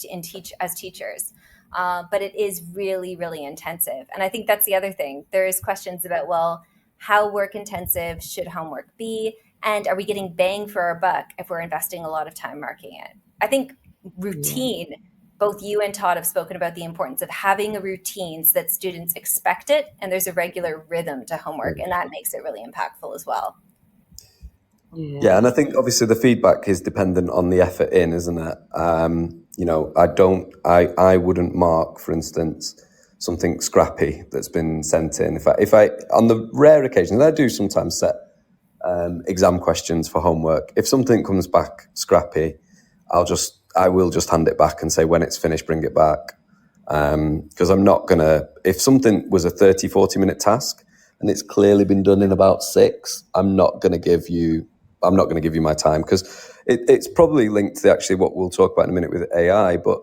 A: teachers. But it is really, really intensive. And I think that's the other thing. There is questions about, well, how work intensive should homework be? And are we getting bang for our buck if we're investing a lot of time marking it? I think routine, both you and Todd have spoken about the importance of having a routine so that students expect it and there's a regular rhythm to homework, and that makes it really impactful as well.
B: Yeah, and I think obviously the feedback is dependent on the effort in, isn't it? I wouldn't mark, for instance, something scrappy that's been sent in. If I on the rare occasions, I do sometimes set exam questions for homework. If something comes back scrappy, I will just hand it back and say, when it's finished, bring it back. Because I'm not going to, if something was a 30, 40-minute task and it's clearly been done in about 6, I'm not going to give you my time, because it's probably linked to actually what we'll talk about in a minute with AI. But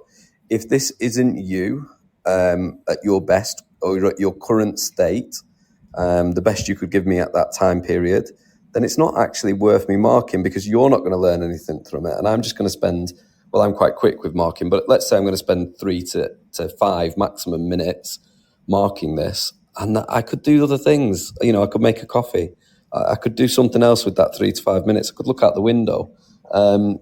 B: if this isn't you at your best, or at your current state, the best you could give me at that time period, then it's not actually worth me marking, because you're not going to learn anything from it. And I'm just going to spend, well, I'm quite quick with marking, but let's say I'm going to spend 3 to 5 maximum minutes marking this. And I could do other things. I could make a coffee. I could do something else with that 3 to 5 minutes. I could look out the window. I'm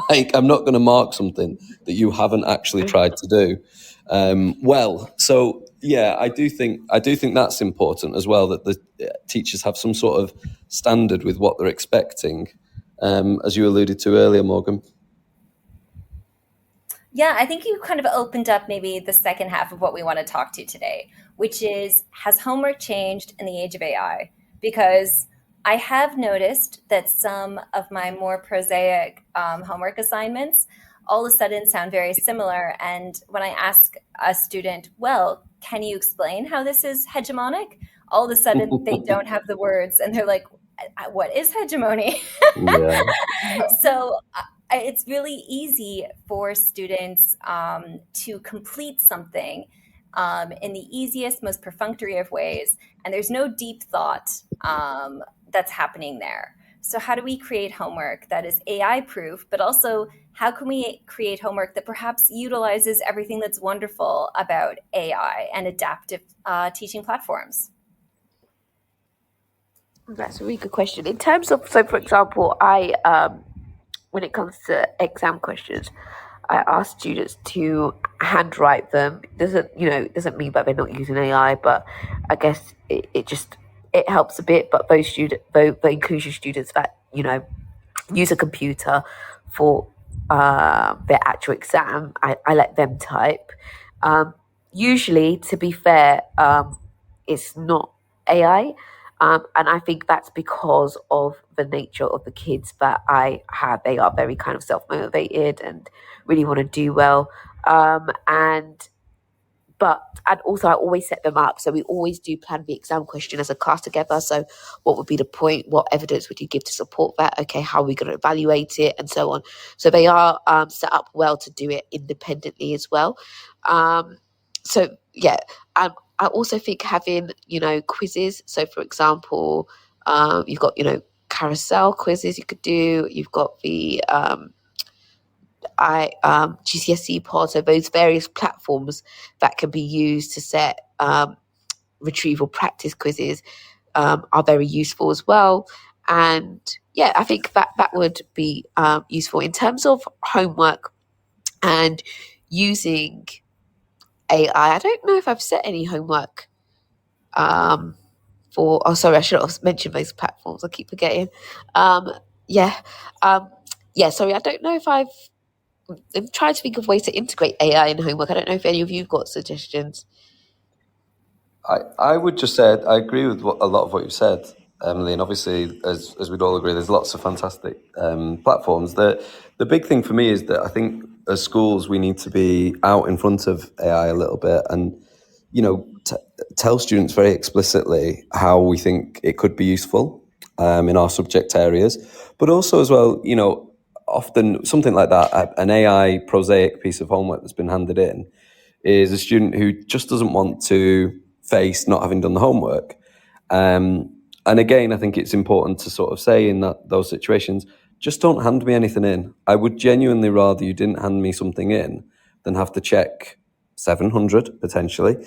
B: not going to mark something that you haven't actually tried to do. So yeah, I do think that's important as well, that the teachers have some sort of standard with what they're expecting, as you alluded to earlier, Morgan.
A: Yeah, I think you kind of opened up maybe the second half of what we want to talk to today, which is, has homework changed in the age of AI? Because I have noticed that some of my more prosaic homework assignments all of a sudden sound very similar. And when I ask a student, well, can you explain how this is hegemonic? All of a sudden they don't have the words, and they're like, what is hegemony?
B: Yeah.
A: So it's really easy for students to complete something in the easiest, most perfunctory of ways, and there's no deep thought that's happening there. So how do we create homework that is AI proof, but also how can we create homework that perhaps utilizes everything that's wonderful about AI and adaptive teaching platforms?
C: That's a really good question. In terms of, so for example, I when it comes to exam questions, I ask students to handwrite them. Doesn't mean that they're not using AI, but I guess it helps a bit. But those inclusion students that use a computer for their actual exam, I let them type. Usually, to be fair, it's not AI. And I think that's because of the nature of the kids that I have. They are very kind of self-motivated and really want to do well. And also I always set them up. So we always do plan the exam question as a class together. So what would be the point? What evidence would you give to support that? Okay, how are we going to evaluate it? And so on. So they are set up well to do it independently as well. So yeah, I also think having, quizzes. So for example, you've got, carousel quizzes you could do. You've got the GCSE pod, so those various platforms that can be used to set retrieval practice quizzes are very useful as well. And yeah, I think that would be useful in terms of homework and using AI. I don't know if I've set any homework sorry, I should have mentioned those platforms. I keep forgetting. Sorry, I don't know if I'm trying to think of ways to integrate AI in homework. I don't know if any of you've got suggestions.
B: I would just say I agree with a lot of what you've said, Emily, and obviously, as we'd all agree, there's lots of fantastic platforms. The big thing for me is that I think as schools we need to be out in front of AI a little bit, and tell students very explicitly how we think it could be useful in our subject areas, but also as well, often something like that, an AI prosaic piece of homework that's been handed in, is a student who just doesn't want to face not having done the homework. And again, I think it's important to sort of say in those situations, just don't hand me anything in. I would genuinely rather you didn't hand me something in than have to check 700 potentially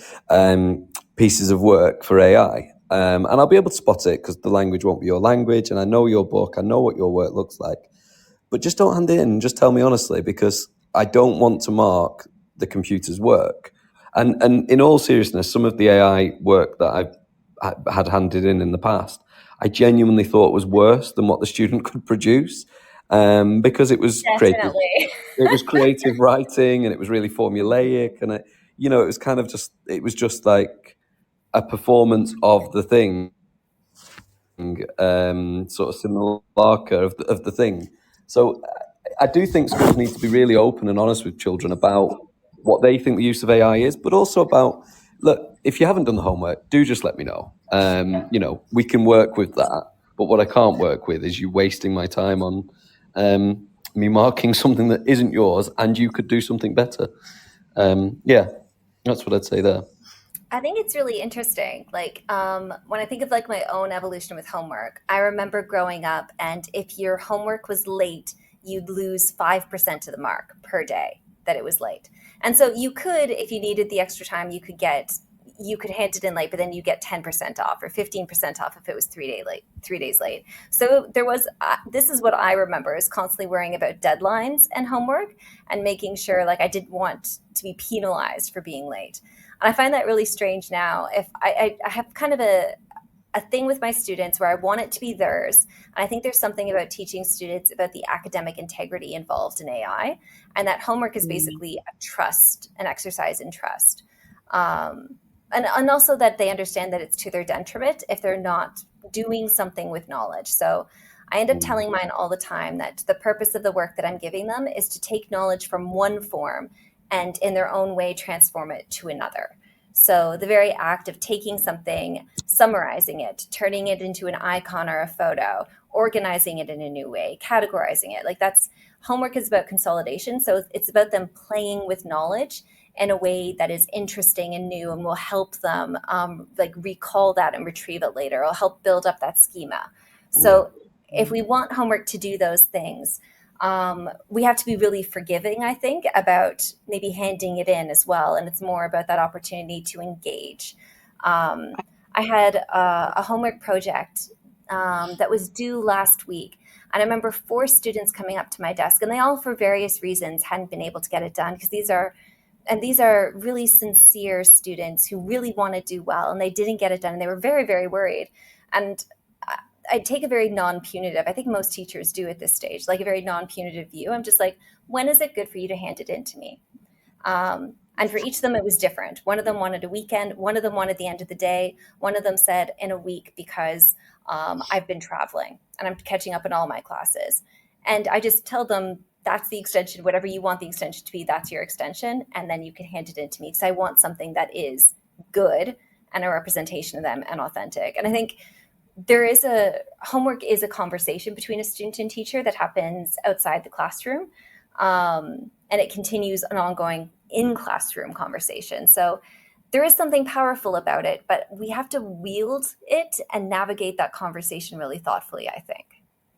B: pieces of work for AI. And I'll be able to spot it because the language won't be your language, and I know your book, I know what your work looks like. But just don't hand it in, just tell me honestly, because I don't want to mark the computer's work. And in all seriousness, some of the AI work that I've had handed in the past, I genuinely thought was worse than what the student could produce, because it was creative. It was creative writing, and it was really formulaic, and it was kind of just like a performance of the thing, sort of simulacra of the thing. So I do think schools need to be really open and honest with children about what they think the use of AI is, but also about, look, if you haven't done the homework, do just let me know. We can work with that. But what I can't work with is you wasting my time on me marking something that isn't yours and you could do something better. That's what I'd say there.
A: I think it's really interesting. When I think of like my own evolution with homework, I remember growing up, and if your homework was late, you'd lose 5% of the mark per day that it was late. And so you could, if you needed the extra time, you could hand it in late, but then you get 10% off or 15% off if it was 3 days late. So there was, this is what I remember, is constantly worrying about deadlines and homework and making sure like I didn't want to be penalized for being late. And I find that really strange now. If I have kind of a thing with my students where I want it to be theirs. And I think there's something about teaching students about the academic integrity involved in AI. And that homework is basically an exercise in trust. And also that they understand that it's to their detriment if they're not doing something with knowledge. So I end up telling mine all the time that the purpose of the work that I'm giving them is to take knowledge from one form and in their own way transform it to another. So the very act of taking something, summarizing it, turning it into an icon or a photo, organizing it in a new way, categorizing it, homework is about consolidation. So it's about them playing with knowledge in a way that is interesting and new and will help them recall that and retrieve it later. It'll help build up that schema. So if we want homework to do those things, we have to be really forgiving, I think, about maybe handing it in as well. And it's more about that opportunity to engage. I had a homework project that was due last week. And I remember 4 students coming up to my desk, and they all, for various reasons, hadn't been able to get it done, because these are really sincere students who really want to do well, and they didn't get it done, and they were very, very worried. And I take a very non-punitive, I think most teachers do at this stage, like a very non-punitive view. I'm just like, when is it good for you to hand it in to me? And for each of them, it was different. One of them wanted a weekend. One of them wanted the end of the day. One of them said in a week, because I've been traveling and I'm catching up in all my classes. And I just tell them, that's the extension, whatever you want the extension to be, that's your extension. And then you can hand it in to me, because I want something that is good and a representation of them and authentic. And I think homework is a conversation between a student and teacher that happens outside the classroom. And it continues an ongoing in-classroom conversation. So there is something powerful about it, but we have to wield it and navigate that conversation really thoughtfully, I think.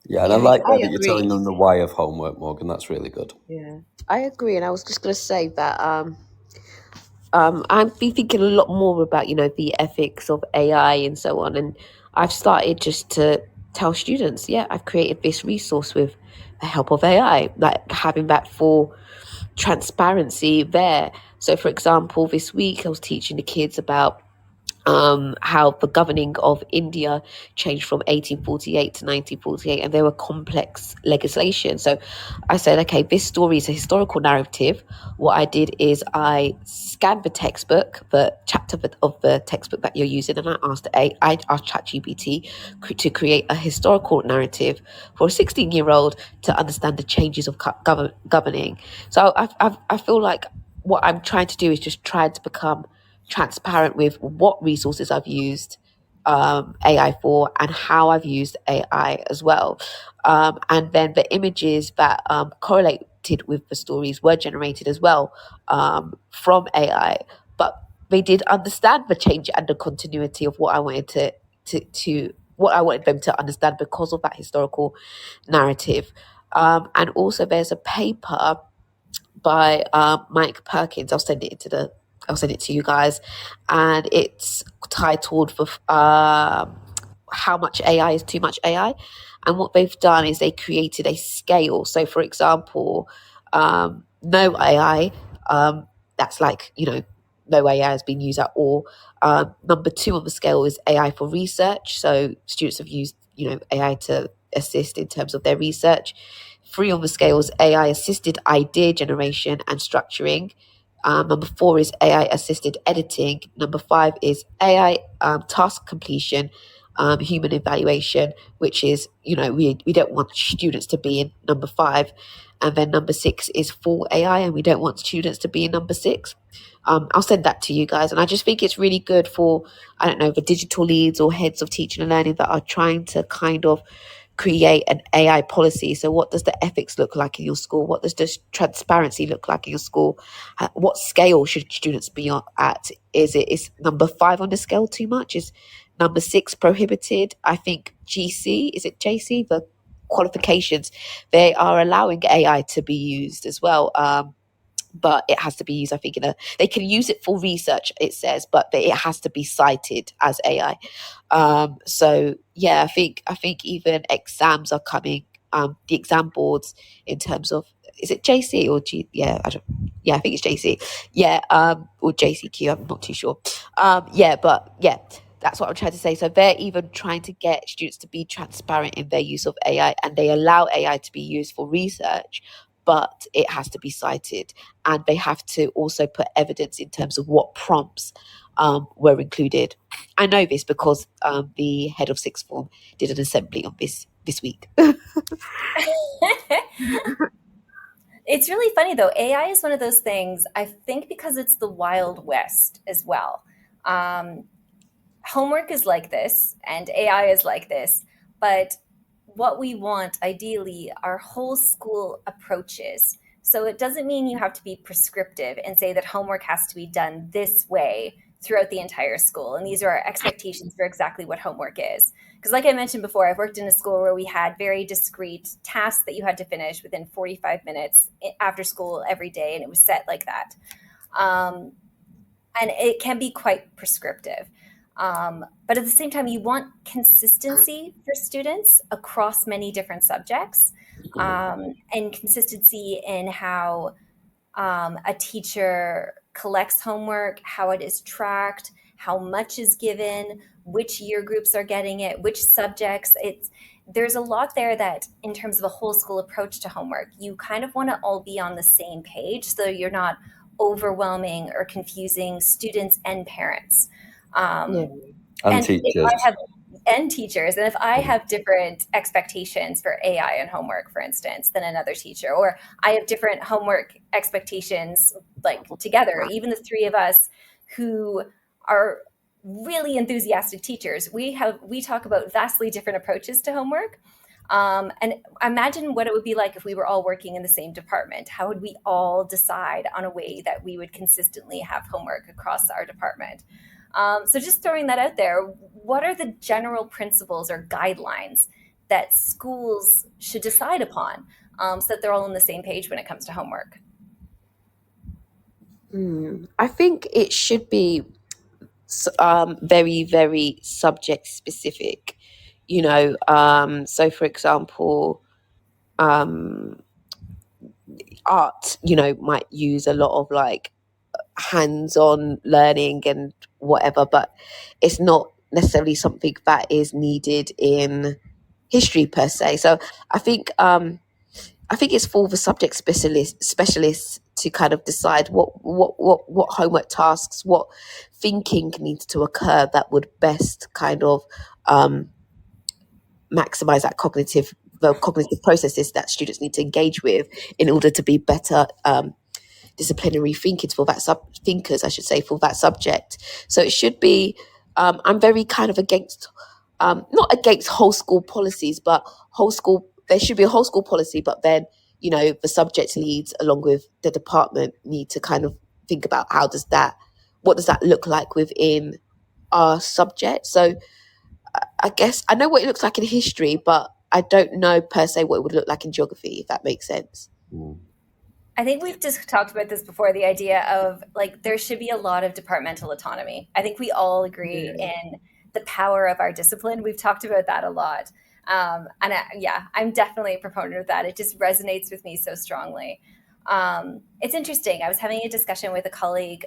B: Yeah, and I like that you're telling them the why of homework, Morgan. That's really good.
C: Yeah, I agree. And I was just going to say that I've been thinking a lot more about, the ethics of AI and so on. And I've started just to tell students, I've created this resource with the help of AI, like having that for transparency there. So, for example, this week I was teaching the kids about how the governing of India changed from 1848 to 1948, and there were complex legislation. So I said, okay, this story is a historical narrative. What I did is I scanned the textbook, the chapter of the textbook that you're using, and I asked ChatGPT to create a historical narrative for a 16-year-old to understand the changes of governing. So I feel like what I'm trying to do is just try to become transparent with what resources I've used AI for and how I've used AI as well. And then the images that correlated with the stories were generated as well from AI, but they did understand the change and the continuity of what I wanted what I wanted them to understand because of that historical narrative. And also there's a paper by Mike Perkins. I'll send it to you guys, and it's titled "How Much AI is Too Much AI." And what they've done is they created a scale. So, for example, no AI, that's like no AI has been used at all. Number 2 on the scale is AI for research. So students have used AI to assist in terms of their research. 3 on the scale is AI assisted idea generation and structuring. Number 4 is AI assisted editing. Number 5 is AI task completion. human evaluation, which is, we don't want students to be in number 5, and then number 6 is full AI, and we don't want students to be in number 6. I'll send that to you guys, and I just think it's really good for, I don't know, the digital leads or heads of teaching and learning that are trying to kind of create an AI policy. So what does the ethics look like in your school? What does the transparency look like in your school? What scale should students be at? Is number 5 on the scale too much? Is number 6 prohibited? I think GC, is it JC? The qualifications, they are allowing AI to be used as well. But it has to be used, I think, they can use it for research, it says, but it has to be cited as AI. So yeah, I think even exams are coming. The exam boards, in terms of, is it JC or G? Yeah, I think it's JC. Yeah, or JCQ. I'm not too sure. That's what I'm trying to say. So they're even trying to get students to be transparent in their use of AI, and they allow AI to be used for research, but it has to be cited, and they have to also put evidence in terms of what prompts were included. I know this because the head of sixth form did an assembly on this week.
A: It's really funny though. AI is one of those things, I think, because it's the Wild West as well. Homework is like this and AI is like this, but what we want ideally are whole school approaches. So it doesn't mean you have to be prescriptive and say that homework has to be done this way throughout the entire school. And these are our expectations for exactly what homework is. Because like I mentioned before, I've worked in a school where we had very discrete tasks that you had to finish within 45 minutes after school every day, and it was set like that. And it can be quite prescriptive. But at the same time, you want consistency for students across many different subjects, and consistency in how a teacher collects homework, how it is tracked, how much is given, which year groups are getting it, which subjects. There's a lot there that, in terms of a whole school approach to homework, you kind of want to all be on the same page so you're not overwhelming or confusing students and parents.
B: And teachers.
A: And teachers. And if I have different expectations for AI and homework, for instance, than another teacher, or I have different homework expectations, like together, even the three of us who are really enthusiastic teachers, we talk about vastly different approaches to homework. And imagine what it would be like if we were all working in the same department. How would we all decide on a way that we would consistently have homework across our department? So just throwing that out there, what are the general principles or guidelines that schools should decide upon, so that they're all on the same page when it comes to homework?
C: I think it should be very, very subject specific. So for example, art, might use a lot of like hands-on learning and whatever, but it's not necessarily something that is needed in history per se. So I think it's for the subject specialists to kind of decide what homework tasks, what thinking needs to occur that would best kind of maximize the cognitive processes that students need to engage with in order to be better disciplinary thinkers for that for that subject. So it should be, I'm very kind of against, not against whole school policies, but there should be a whole school policy, but then, the subject leads along with the department need to kind of think about what does that look like within our subject. So I guess I know what it looks like in history, but I don't know per se what it would look like in geography, if that makes sense.
A: I think we've just talked about this before, the idea of like there should be a lot of departmental autonomy. I think we all agree in the power of our discipline. We've talked about that a lot. I'm definitely a proponent of that. It just resonates with me so strongly. It's interesting. I was having a discussion with a colleague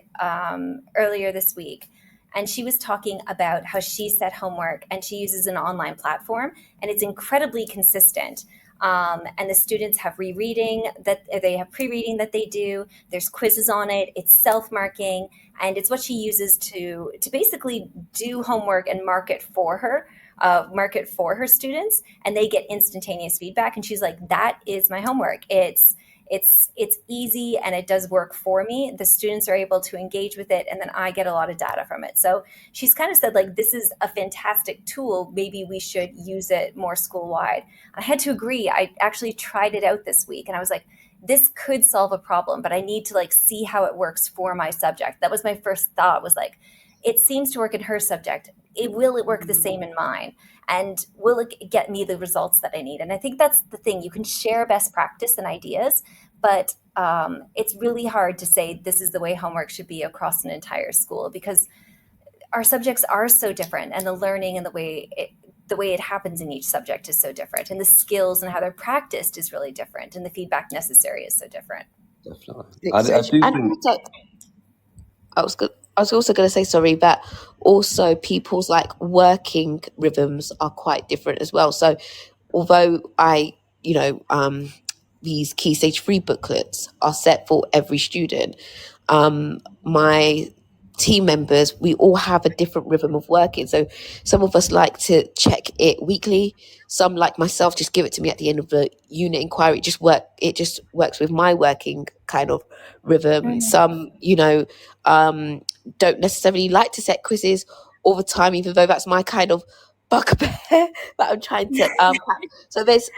A: earlier this week, and she was talking about how she set homework, and she uses an online platform, and it's incredibly consistent. And the students have pre-reading that they do. There's quizzes on it. It's self-marking, and it's what she uses to basically do homework and mark it for her. market for her students, and they get instantaneous feedback. And she's like, that is my homework. It's easy and it does work for me. The students are able to engage with it, and then I get a lot of data from it. So she's kind of said, like, this is a fantastic tool. Maybe we should use it more school wide. I had to agree. I actually tried it out this week, and I was like, this could solve a problem, but I need to like see how it works for my subject. That was my first thought, was like, it seems to work in her subject. Will it work the same in mine? And will it get me the results that I need? And I think that's the thing. You can share best practice and ideas, but it's really hard to say this is the way homework should be across an entire school, because our subjects are so different, and the learning and the way it happens in each subject is so different, and the skills and how they're practiced is really different, and the feedback necessary is so different.
B: Definitely. I do think...
C: I was also going to say, sorry, that also people's like working rhythms are quite different as well. So although these Key Stage 3 booklets are set for every student, my team members, we all have a different rhythm of working. So some of us like to check it weekly. Some, like myself, just give it to me at the end of the unit inquiry. It just works with my working kind of rhythm. Mm-hmm. Some, don't necessarily like to set quizzes all the time, even though that's my kind of bugbear that I'm trying to so there's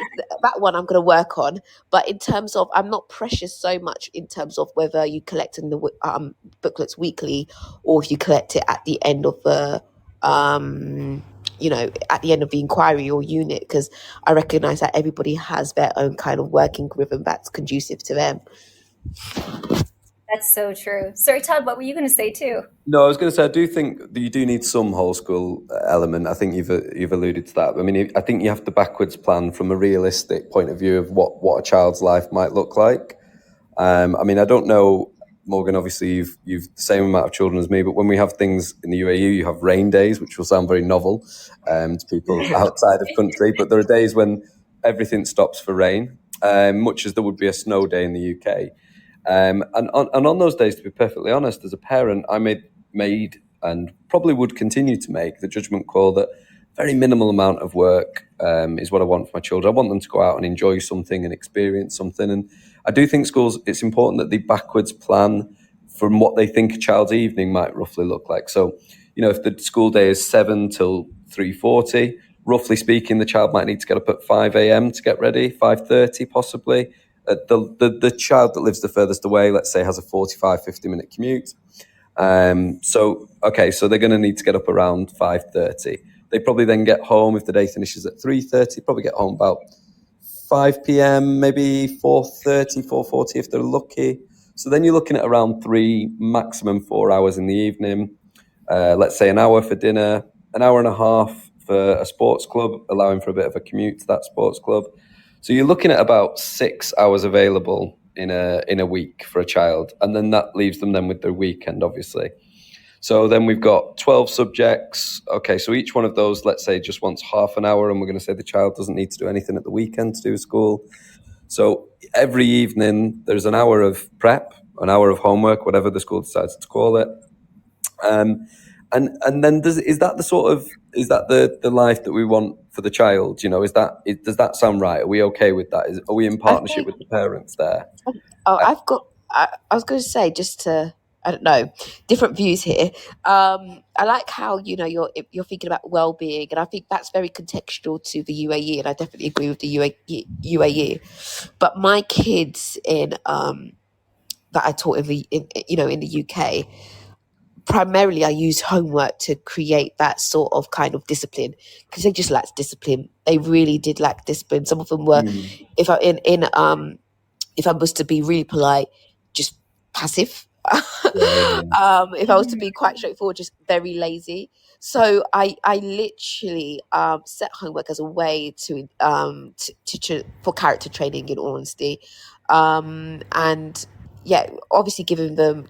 C: that one I'm going to work on. But in terms of, I'm not precious so much in terms of whether you collect in the booklets weekly, or if you collect it at the end of the at the end of the inquiry or unit, because I recognize that everybody has their own kind of working rhythm that's conducive to them.
A: That's so true. Sorry, Todd, what were you going to say too?
B: No, I was going to say, I do think that you do need some whole school element. I think you've alluded to that. I mean, I think you have to backwards plan from a realistic point of view of what a child's life might look like. I mean, I don't know, Morgan, obviously you've the same amount of children as me, but when we have things in the UAE, you have rain days, which will sound very novel to people outside of country, but there are days when everything stops for rain, much as there would be a snow day in the UK. And on those days, to be perfectly honest, as a parent, I made and probably would continue to make the judgment call that very minimal amount of work is what I want for my children. I want them to go out and enjoy something and experience something. And I do think schools, it's important that they backwards plan from what they think a child's evening might roughly look like. So, if the school day is 7 till 3:40, roughly speaking, the child might need to get up at 5 a.m. to get ready, 5:30 possibly. The child that lives the furthest away, let's say, has a 45-50 minute commute. So they're going to need to get up around 5:30. They probably then get home, if the day finishes at 3:30, probably get home about 5 p.m, maybe 4:30, 4:40 if they're lucky. So then you're looking at around 3, maximum 4 hours in the evening. Let's say an hour for dinner, an hour and a half for a sports club, allowing for a bit of a commute to that sports club. So you're looking at about 6 hours available in a week for a child, and then that leaves them then with their weekend, obviously. So then we've got 12 subjects. Okay, so each one of those, let's say, just wants half an hour, and we're going to say the child doesn't need to do anything at the weekend to do school. So every evening there's an hour of prep, an hour of homework, whatever the school decides to call it. And then is that the life that we want for the child? Does that sound right? Are we okay with that? Are we in partnership with the parents there?
C: I was going to say, just to, I don't know, different views here. I like how, you're thinking about well-being, and I think that's very contextual to the UAE, and I definitely agree with the UAE. But my kids that I taught in the UK, primarily I use homework to create that sort of kind of discipline, because they just lacked discipline. They really did lack discipline. Some of them were, if I was to be really polite, just passive. If I was to be quite straightforward, just very lazy. So I literally set homework as a way to for character training, in all honesty, and obviously giving them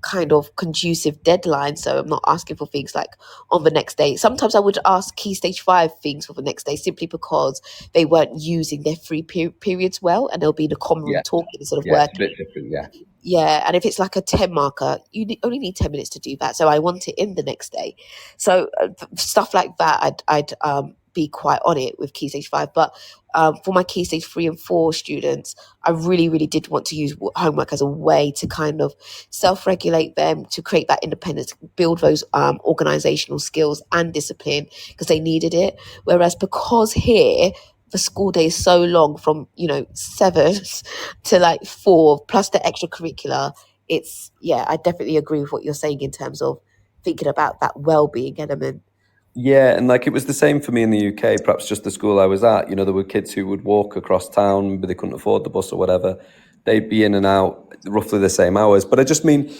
C: kind of conducive deadline. So I'm not asking for things like on the next day. Sometimes I would ask Key Stage 5 things for the next day simply because they weren't using their free periods well, and they'll be in a common room
B: Yeah,
C: talking instead of
B: yeah, it's a
C: working.
B: bit different. Yeah,
C: Yeah, and if it's like a 10 marker, only need 10 minutes to do that. So I want it in the next day. So stuff like that, I'd be quite on it with Key Stage 5. But for my Key Stage 3 and 4 students, I really, really did want to use homework as a way to kind of self-regulate them, to create that independence, build those organizational skills and discipline, because they needed it. Whereas because here, the school day is so long, from 7 to like 4 plus the extracurricular. I definitely agree with what you're saying in terms of thinking about that well-being element.
B: yeah, and like it was the same for me in the UK. Perhaps just the school I was at. There were kids who would walk across town, but they couldn't afford the bus or whatever. They'd be in and out roughly the same hours. But I just mean,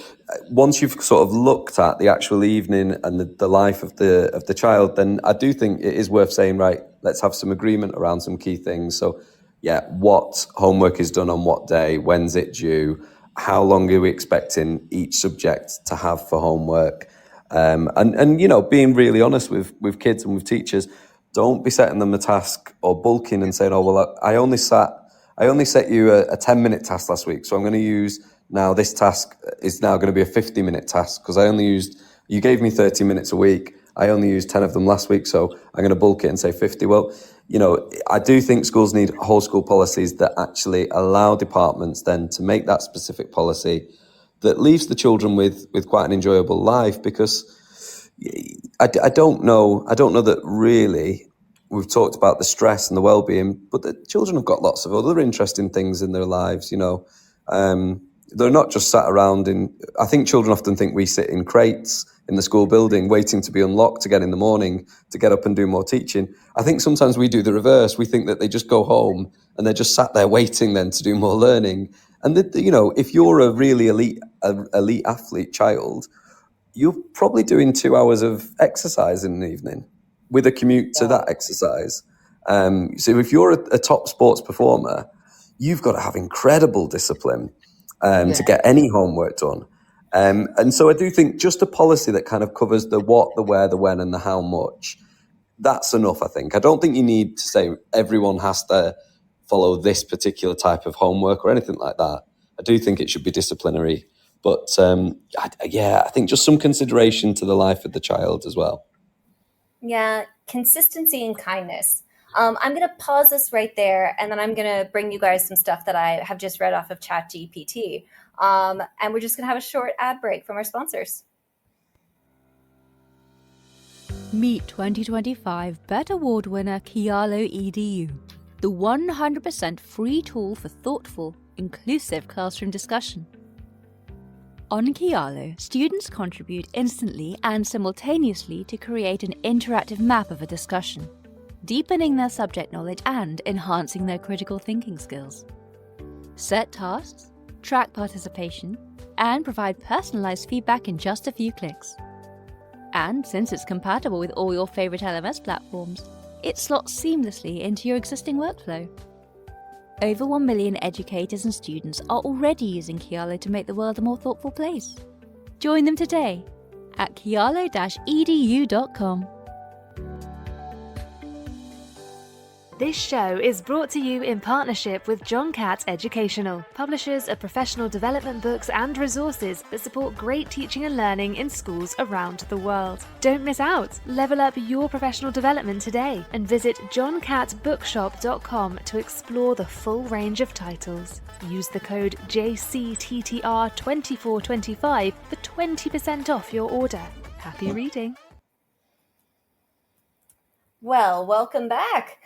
B: once you've sort of looked at the actual evening and the life of the child, then I do think it is worth saying, right, let's have some agreement around some key things. So, yeah, what homework is done on what day, when's it due, how long are we expecting each subject to have for homework, and being really honest with kids and with teachers. Don't be setting them a task or bulking and saying, oh well, I only set you a 10-minute task last week, so I'm going to use now this task is now going to be a 50-minute task because you gave me 30 minutes a week. I only used 10 of them last week, so I'm going to bulk it and say 50. Well, I do think schools need whole school policies that actually allow departments then to make that specific policy that leaves the children with quite an enjoyable life, because I don't know that really we've talked about the stress and the well-being, but the children have got lots of other interesting things in their lives. They're not just sat around I think children often think we sit in crates in the school building waiting to be unlocked again in the morning to get up and do more teaching. I think sometimes we do the reverse. We think that they just go home and they're just sat there waiting then to do more learning. And if you're a really elite athlete child, you're probably doing 2 hours of exercise in an evening with a commute to that exercise. So if you're a top sports performer, you've got to have incredible discipline to get any homework done. And so I do think just a policy that kind of covers the what, the where, the when, and the how much, that's enough, I think. I don't think you need to say everyone has to follow this particular type of homework or anything like that. I do think it should be disciplinary. But I think just some consideration to the life of the child as well.
A: Yeah, consistency and kindness. I'm going to pause this right there, and then I'm going to bring you guys some stuff that I have just read off of ChatGPT. And we're just going to have a short ad break from our sponsors.
D: Meet 2025 BET Award winner Kialo EDU, the 100% free tool for thoughtful, inclusive classroom discussion. On Kialo, students contribute instantly and simultaneously to create an interactive map of a discussion, deepening their subject knowledge and enhancing their critical thinking skills. Set tasks, track participation, and provide personalized feedback in just a few clicks. And since it's compatible with all your favorite LMS platforms, it slots seamlessly into your existing workflow. Over 1 million educators and students are already using Kialo to make the world a more thoughtful place. Join them today at kialo-edu.com.
E: This show is brought to you in partnership with John Catt Educational, publishers of professional development books and resources that support great teaching and learning in schools around the world. Don't miss out. Level up your professional development today and visit johncattbookshop.com to explore the full range of titles. Use the code JCTTR2425 for 20% off your order. Happy reading.
A: Well, welcome back.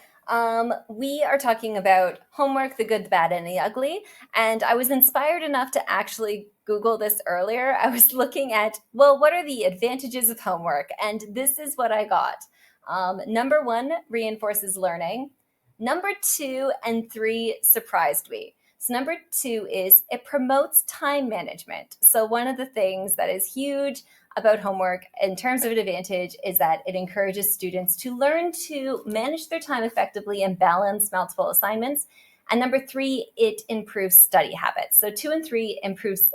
A: We are talking about homework, the good, the bad, and the ugly. And I was inspired enough to actually Google this earlier. I was looking at, what are the advantages of homework? And this is what I got. Number 1, reinforces learning. Number 2 and 3 surprised me. So number 2 is it promotes time management. So one of the things that is huge about homework in terms of an advantage is that it encourages students to learn to manage their time effectively and balance multiple assignments. And number 3, it improves study habits. So 2 and 3 improves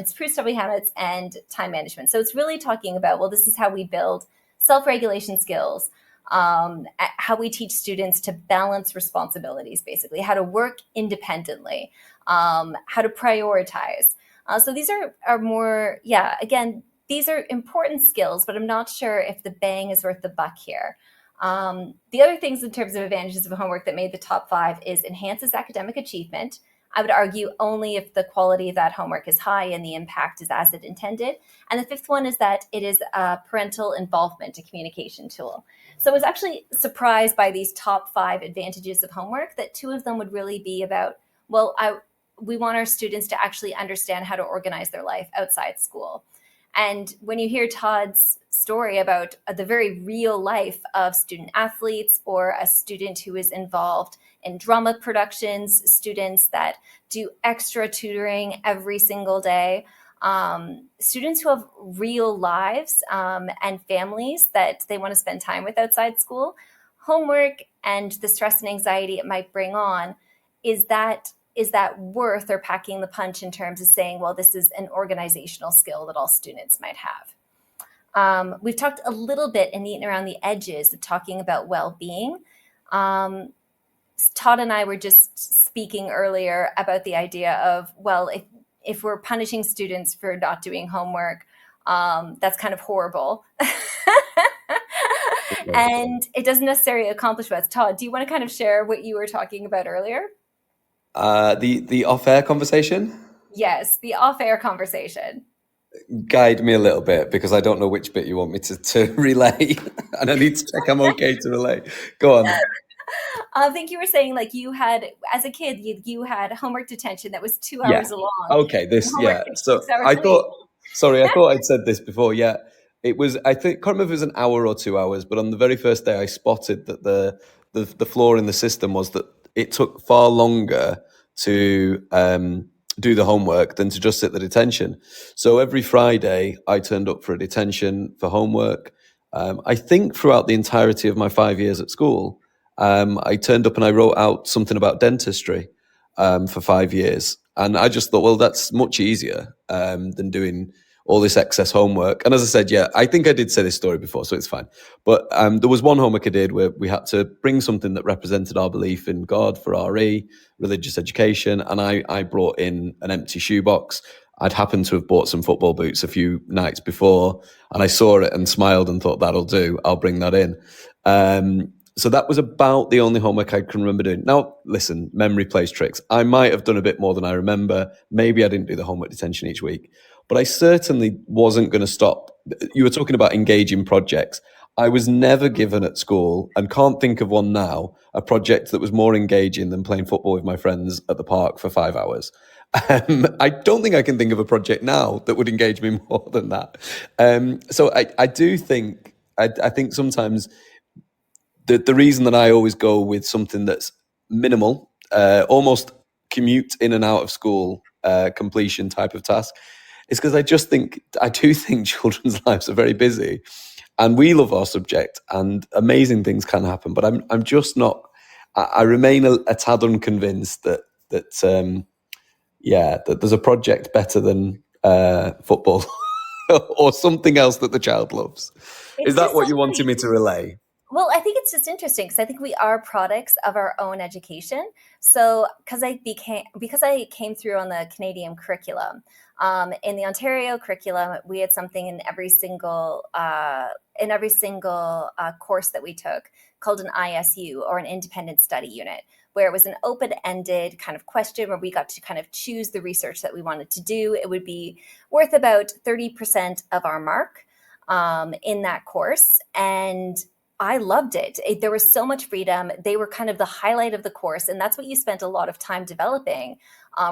A: study habits and time management. So it's really talking about, well, this is how we build self-regulation skills, how we teach students to balance responsibilities, basically, how to work independently, how to prioritize. So these are more, again, these are important skills, but I'm not sure if the bang is worth the buck here. The other things in terms of advantages of homework that made the top 5 is enhances academic achievement. I would argue only if the quality of that homework is high and the impact is as it intended. And the 5th one is that it is a parental involvement, a communication tool. So I was actually surprised by these top 5 advantages of homework, that 2 of them would really be about, well, we want our students to actually understand how to organize their life outside school. And when you hear Todd's story about the very real life of student athletes, or a student who is involved in drama productions, students that do extra tutoring every single day, students who have real lives and families that they want to spend time with outside school, homework and the stress and anxiety it might bring on, is that worth or packing the punch in terms of saying, well, this is an organizational skill that all students might have. We've talked a little bit in eating around the edges of talking about well-being. Todd and I were just speaking earlier about the idea of, well, if we're punishing students for not doing homework, that's kind of horrible. And it doesn't necessarily accomplish what's. Todd, do you want to kind of share what you were talking about earlier?
B: The off-air conversation?
A: Yes, the off-air conversation.
B: Guide me a little bit, because I don't know which bit you want me to relay, and I need to check I'm okay to relay. Go on.
A: I think you were saying, like, you had, as a kid, you had homework detention that was 2 hours long.
B: Okay, So I thought I'd said this before. Yeah, it was, I think, can't remember if it was an hour or 2 hours, but on the very first day I spotted that the flaw in the system was that it took far longer to do the homework than to just sit the detention. So every Friday I turned up for a detention for homework. I think throughout the entirety of my 5 years at school, I turned up and I wrote out something about dentistry for 5 years. And I just thought, well, that's much easier than doing all this excess homework. And as I said, I think I did say this story before, so it's fine. But there was one homework I did where we had to bring something that represented our belief in God for RE, religious education. And I brought in an empty shoebox. I'd happened to have bought some football boots a few nights before, and I saw it and smiled and thought, that'll do, I'll bring that in. So that was about the only homework I can remember doing. Now, listen, memory plays tricks. I might have done a bit more than I remember. Maybe I didn't do the homework detention each week, but I certainly wasn't going to stop. You were talking about engaging projects. I was never given at school, and can't think of one now, a project that was more engaging than playing football with my friends at the park for 5 hours. I don't think I can think of a project now that would engage me more than that. So I do think, I think sometimes the reason that I always go with something that's minimal, almost commute in and out of school, completion type of task, is because I do think children's lives are very busy, and we love our subject, and amazing things can happen. But I'm just not. I remain a tad unconvinced that there's a project better than football or something else that the child loves. Is that what you wanted me to relay?
A: Well, I think it's just interesting because I think we are products of our own education. So, because I came through on the Canadian curriculum, in the Ontario curriculum, we had something in every single course that we took called an ISU, or an independent study unit, where it was an open-ended kind of question where we got to kind of choose the research that we wanted to do. It would be worth about 30% of our mark in that course, and I loved it. There was so much freedom. They were kind of the highlight of the course. And that's what you spent a lot of time developing,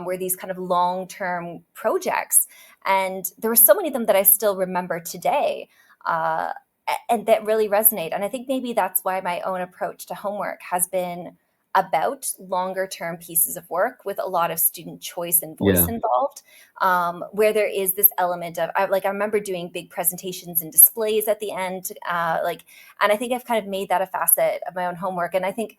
A: were these kind of long-term projects. And there were so many of them that I still remember today, and that really resonate. And I think maybe that's why my own approach to homework has been about longer term pieces of work with a lot of student choice and voice involved, where there is this element of, I remember doing big presentations and displays at the end, and I think I've kind of made that a facet of my own homework. And I think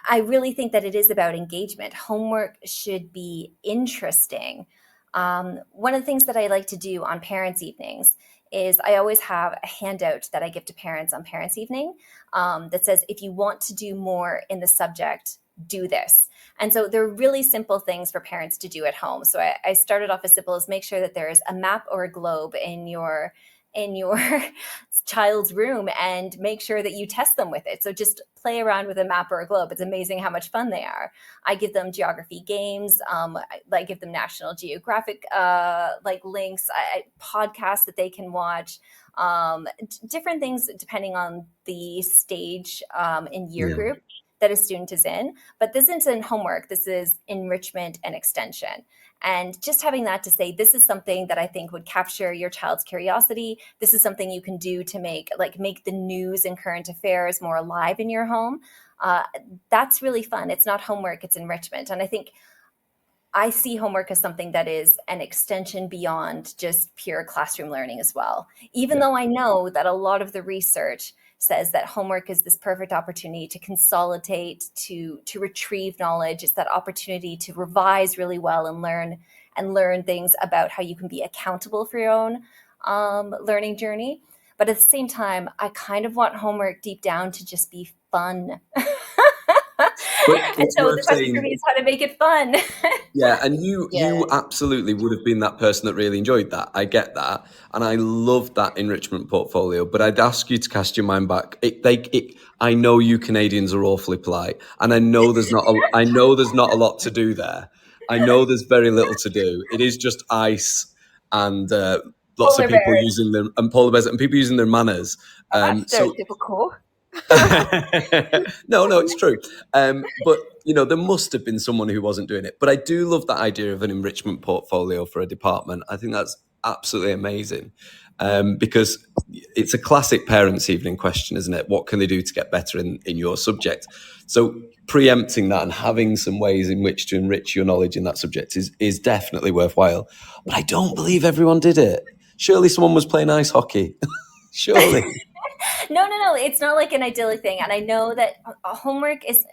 A: I really think that it is about engagement. Homework should be interesting. One of the things that I like to do on parents' evenings is I always have a handout that I give to parents on parents' evening that says, if you want to do more in the subject, do this. And so they're really simple things for parents to do at home. So I started off as simple as make sure that there is a map or a globe in your child's room and make sure that you test them with it. So just play around with a map or a globe. It's amazing how much fun they are. I give them geography games. I give them National Geographic links, podcasts that they can watch, different things depending on the stage in year group that a student is in. But this isn't homework. This is enrichment and extension. And just having that to say, this is something that I think would capture your child's curiosity. This is something you can do to make the news and current affairs more alive in your home. That's really fun. It's not homework, it's enrichment. And I think I see homework as something that is an extension beyond just pure classroom learning as well. Even though I know that a lot of the research says that homework is this perfect opportunity to consolidate, to retrieve knowledge. It's that opportunity to revise really well and learn things about how you can be accountable for your own learning journey. But at the same time, I kind of want homework deep down to just be fun. And so the question for me is how to make it fun.
B: Yeah, and you absolutely would have been that person that really enjoyed that. I get that, and I love that enrichment portfolio. But I'd ask you to cast your mind back. I know you Canadians are awfully polite, and I know there's not a lot to do there. I know there's very little to do. It is just ice and lots
A: Polar
B: of people
A: bears.
B: using them, and polar bears, and people using their manners.
C: That's stereotypical.
B: No, it's true. But there must have been someone who wasn't doing it. But I do love that idea of an enrichment portfolio for a department. I think that's absolutely amazing, because it's a classic parents' evening question, isn't it? What can they do to get better in your subject? So preempting that and having some ways in which to enrich your knowledge in that subject is definitely worthwhile. But I don't believe everyone did it. Surely someone was playing ice hockey. Surely.
A: No. It's not like an idyllic thing. And I know that homework is,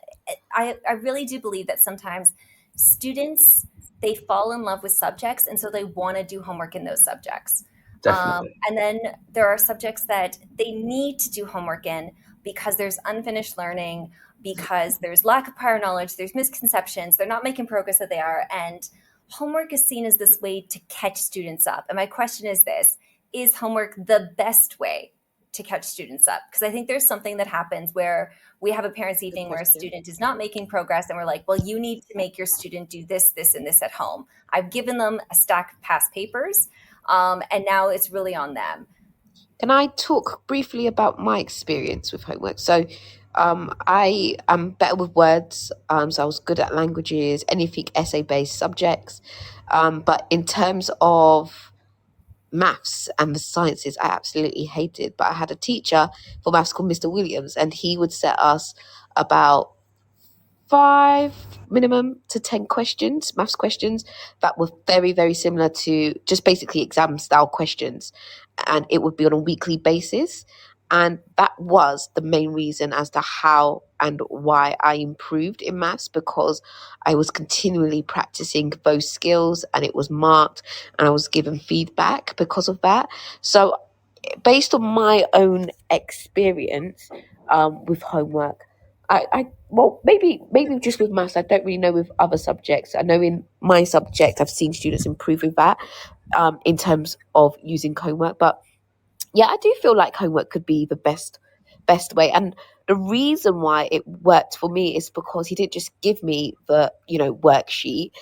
A: I really do believe that sometimes students, they fall in love with subjects. And so they want to do homework in those subjects.
B: Definitely.
A: And then there are subjects that they need to do homework in because there's unfinished learning, because there's lack of prior knowledge, there's misconceptions, they're not making progress that they are. And homework is seen as this way to catch students up. And my question is this: is homework the best way to catch students up? Because I think there's something that happens where we have a parents' evening where a student is not making progress, and we're like, well, you need to make your student do this, this, and this at home. I've given them a stack of past papers, and now it's really on them.
C: Can I talk briefly about my experience with homework? So I am better with words, so I was good at languages, anything essay-based subjects. But in terms of maths and the sciences, I absolutely hated. But I had a teacher for maths called Mr. Williams, and he would set us about 5 minimum to 10 questions, maths questions, that were very, very similar to just basically exam style questions. And it would be on a weekly basis. And that was the main reason as to how and why I improved in maths, because I was continually practicing those skills and it was marked and I was given feedback because of that. So based on my own experience with homework, maybe just with maths. I don't really know with other subjects. I know in my subject I've seen students improve with that in terms of using homework. But yeah, I do feel like homework could be the best way. And the reason why it worked for me is because he didn't just give me the worksheet.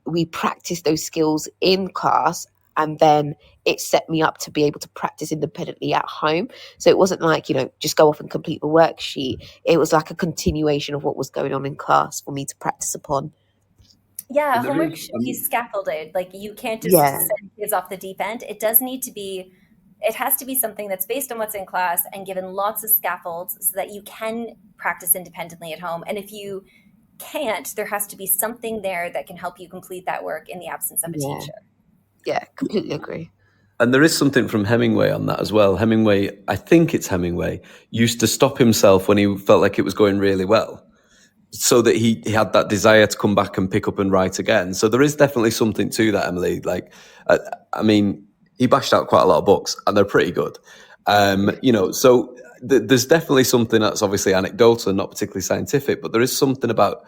C: We practiced those skills in class, and then it set me up to be able to practice independently at home. So it wasn't like, just go off and complete the worksheet. It was like a continuation of what was going on in class for me to practice upon.
A: Yeah, homework should be scaffolded. Like, you can't just send kids off the deep end. It has to be something that's based on what's in class and given lots of scaffolds so that you can practice independently at home. And if you can't, there has to be something there that can help you complete that work in the absence of a teacher.
C: Yeah, completely agree.
B: And there is something from Hemingway on that as well. Hemingway, I think it's Hemingway, used to stop himself when he felt like it was going really well. so that he had that desire to come back and pick up and write again. So there is definitely something to that, Emily. Like, I mean, he bashed out quite a lot of books, and they're pretty good. So there's definitely something that's obviously anecdotal and not particularly scientific, but there is something about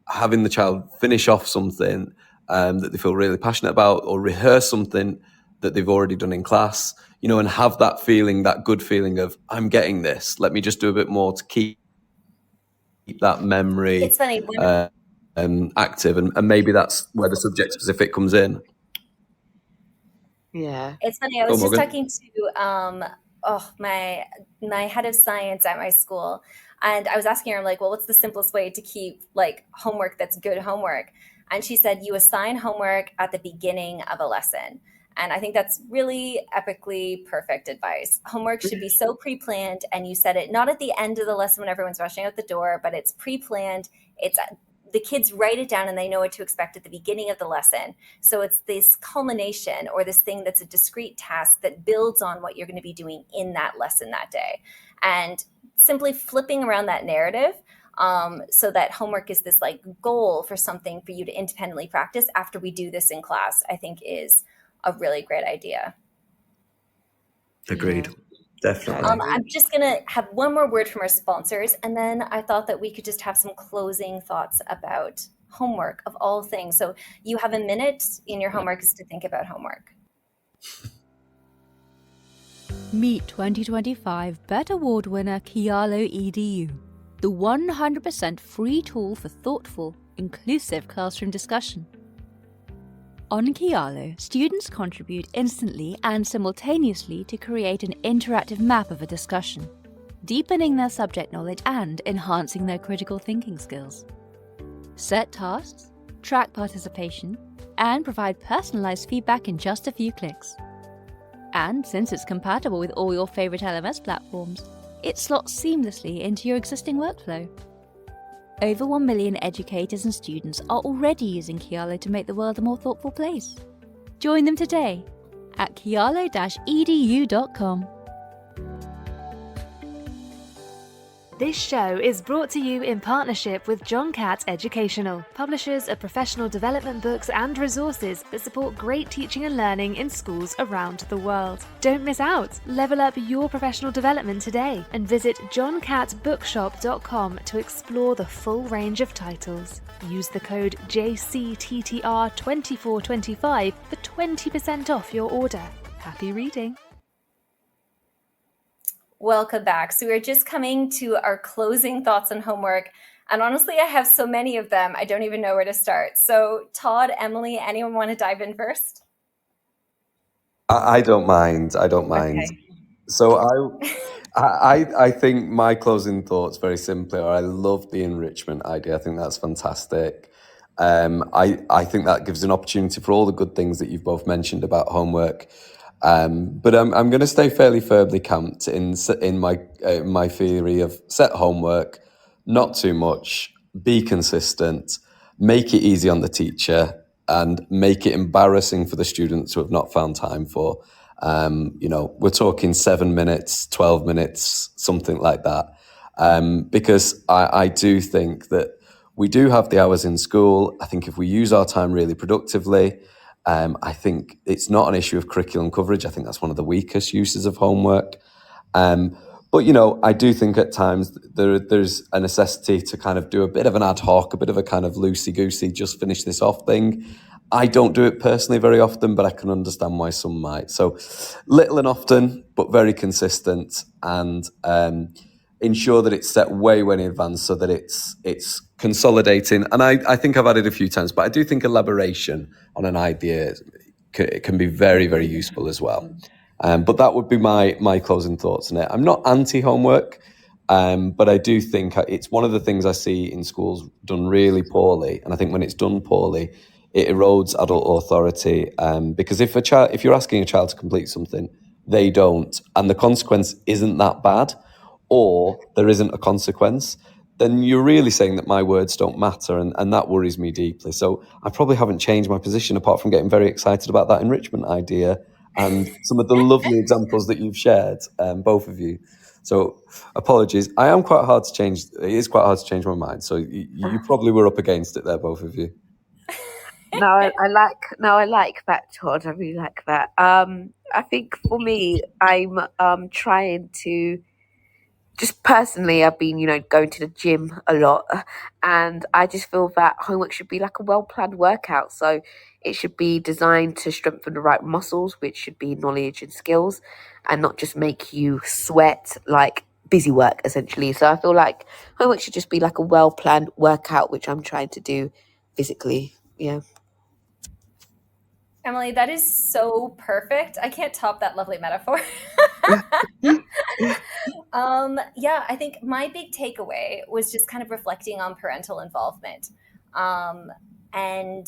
B: having the child finish off something that they feel really passionate about, or rehearse something that they've already done in class, and have that feeling, that good feeling of, I'm getting this. Let me just do a bit more to keep that memory
A: It's funny.
B: Active, and maybe that's where the subject specific comes in.
C: Yeah.
A: It's funny. I was just
B: Morgan.
A: talking to my head of science at my school, and I was asking her, I'm like, well, what's the simplest way to keep like homework that's good homework? And she said, you assign homework at the beginning of a lesson. And I think that's really epically perfect advice. Homework should be so pre-planned, and you set it not at the end of the lesson when everyone's rushing out the door, but it's pre-planned. It's the kids write it down and they know what to expect at the beginning of the lesson. So it's this culmination, or this thing that's a discrete task that builds on what you're going to be doing in that lesson that day. And simply flipping around that narrative, so that homework is this like goal for something for you to independently practice after we do this in class, I think is a really great idea.
B: Agreed. Definitely.
A: I'm just going to have one more word from our sponsors, and then I thought that we could just have some closing thoughts about homework of all things. So you have a minute in your homework to think about homework.
D: Meet 2025 BET Award winner Kialo EDU, the 100% free tool for thoughtful, inclusive classroom discussion. On Kialo, students contribute instantly and simultaneously to create an interactive map of a discussion, deepening their subject knowledge and enhancing their critical thinking skills. Set tasks, track participation, and provide personalized feedback in just a few clicks. And since it's compatible with all your favorite LMS platforms, it slots seamlessly into your existing workflow. Over 1 million educators and students are already using Kialo to make the world a more thoughtful place. Join them today at kialo-edu.com.
E: This show is brought to you in partnership with John Catt Educational, publishers of professional development books and resources that support great teaching and learning in schools around the world. Don't miss out. Level up your professional development today and visit johncattbookshop.com to explore the full range of titles. Use the code JCTTR2425 for 20% off your order. Happy reading.
A: Welcome back. So we're just coming to our closing thoughts on homework. And honestly, I have so many of them, I don't even know where to start. So Todd, Emily, anyone want to dive in first?
B: I don't mind.
A: Okay.
B: So I think my closing thoughts very simply are, I love the enrichment idea. I think that's fantastic. I think that gives an opportunity for all the good things that you've both mentioned about homework. But I'm going to stay fairly firmly camped in my theory of set homework, not too much, be consistent, make it easy on the teacher, and make it embarrassing for the students who have not found time for. We're talking 7 minutes, 12 minutes, something like that. Because I do think that we do have the hours in school. I think if we use our time really productively, I think it's not an issue of curriculum coverage. I think that's one of the weakest uses of homework. But, I do think at times there's a necessity to kind of do a bit of an ad hoc, a bit of a kind of loosey-goosey, just finish this off thing. I don't do it personally very often, but I can understand why some might. So little and often, but very consistent, and ensure that it's set way in advance so that it's consolidating. And I think I've added a few times, but I do think elaboration on an idea can be very, very useful as well. But that would be my closing thoughts on it. I'm not anti-homework, but I do think it's one of the things I see in schools done really poorly. And I think when it's done poorly, it erodes adult authority. Because if you're asking a child to complete something, they don't, and the consequence isn't that bad, or there isn't a consequence, then you're really saying that my words don't matter, and that worries me deeply. So I probably haven't changed my position apart from getting very excited about that enrichment idea, and some of the lovely examples that you've shared, both of you. So apologies. I am quite hard to change. It is quite hard to change my mind. So you probably were up against it there, both of you.
C: No, I like that, Todd. I really like that. I think for me, I'm trying to just personally, I've been, going to the gym a lot, and I just feel that homework should be like a well-planned workout. So it should be designed to strengthen the right muscles, which should be knowledge and skills, and not just make you sweat like busy work, essentially. So I feel like homework should just be like a well-planned workout, which I'm trying to do physically. Yeah.
A: Emily, that is so perfect. I can't top that lovely metaphor. Yeah, I think my big takeaway was just kind of reflecting on parental involvement. And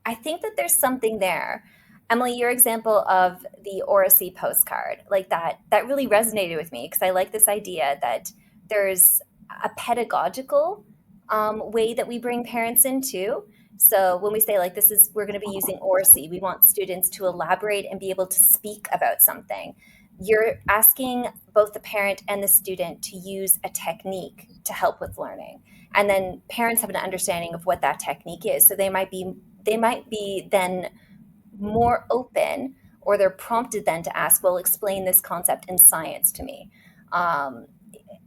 A: I think that there's something there. Emily, your example of the Oracy postcard, like that really resonated with me, because I like this idea that there's a pedagogical way that we bring parents in too. So when we say like we're going to be using Oracy, we want students to elaborate and be able to speak about something. You're asking both the parent and the student to use a technique to help with learning. And then parents have an understanding of what that technique is. So they might be then more open, or they're prompted then to ask, well, explain this concept in science to me,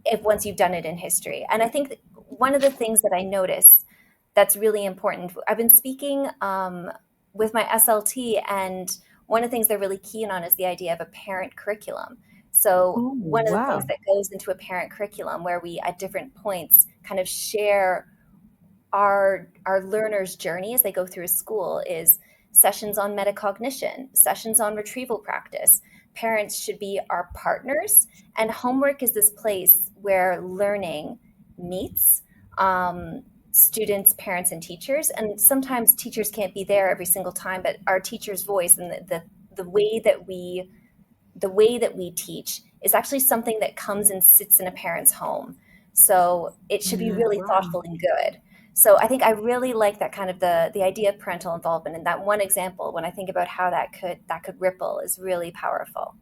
A: if once you've done it in history. And I think that one of the things that I noticed that's really important, I've been speaking with my SLT, and one of the things they're really keen on is the idea of a parent curriculum. So one of the things that goes into a parent curriculum, where we at different points kind of share our learners' journey as they go through school, is sessions on metacognition, sessions on retrieval practice. Parents should be our partners, and homework is this place where learning meets students, parents, and teachers. And sometimes teachers can't be there every single time, but our teacher's voice and the way that we teach is actually something that comes and sits in a parent's home. So it should be really thoughtful and good. So I think I really like that kind of the idea of parental involvement, and that one example, when I think about how that could ripple, is really powerful.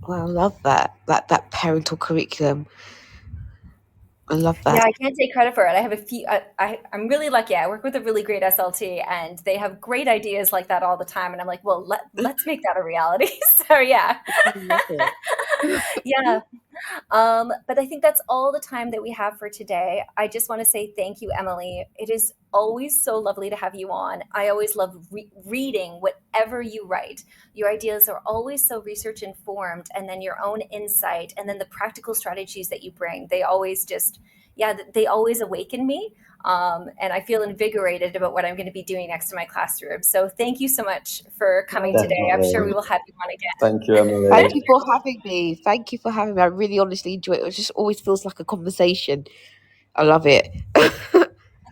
C: Well, I love that parental curriculum. I love that.
A: Yeah, I can't take credit for it. I have a few. I'm really lucky. I work with a really great SLT, and they have great ideas like that all the time. And I'm like, well, let's make that a reality. So yeah, yeah. But I think that's all the time that we have for today. I just want to say thank you, Emily. It is always so lovely to have you on. I always love reading whatever you write. Your ideas are always so research informed, and then your own insight, and then the practical strategies that you bring. They always they always awaken me. And I feel invigorated about what I'm going to be doing next in my classroom. So thank you so much for coming today. I'm sure we will have you on again.
B: Thank you, Emily.
C: Thank you for having me. Thank you for having me. I really honestly enjoy it. It just always feels like a conversation. I love it.
A: A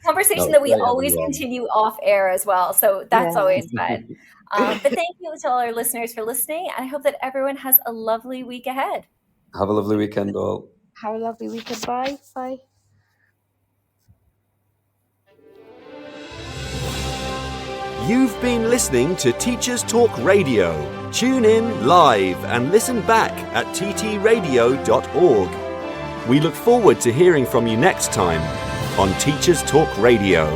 A: conversation that we always continue off air as well. So that's always fun. But thank you to all our listeners for listening. And I hope that everyone has a lovely week ahead.
B: Have a lovely weekend, all.
C: Have a lovely weekend. Bye. Bye.
F: You've been listening to Teachers Talk Radio. Tune in live and listen back at ttradio.org. We look forward to hearing from you next time on Teachers Talk Radio.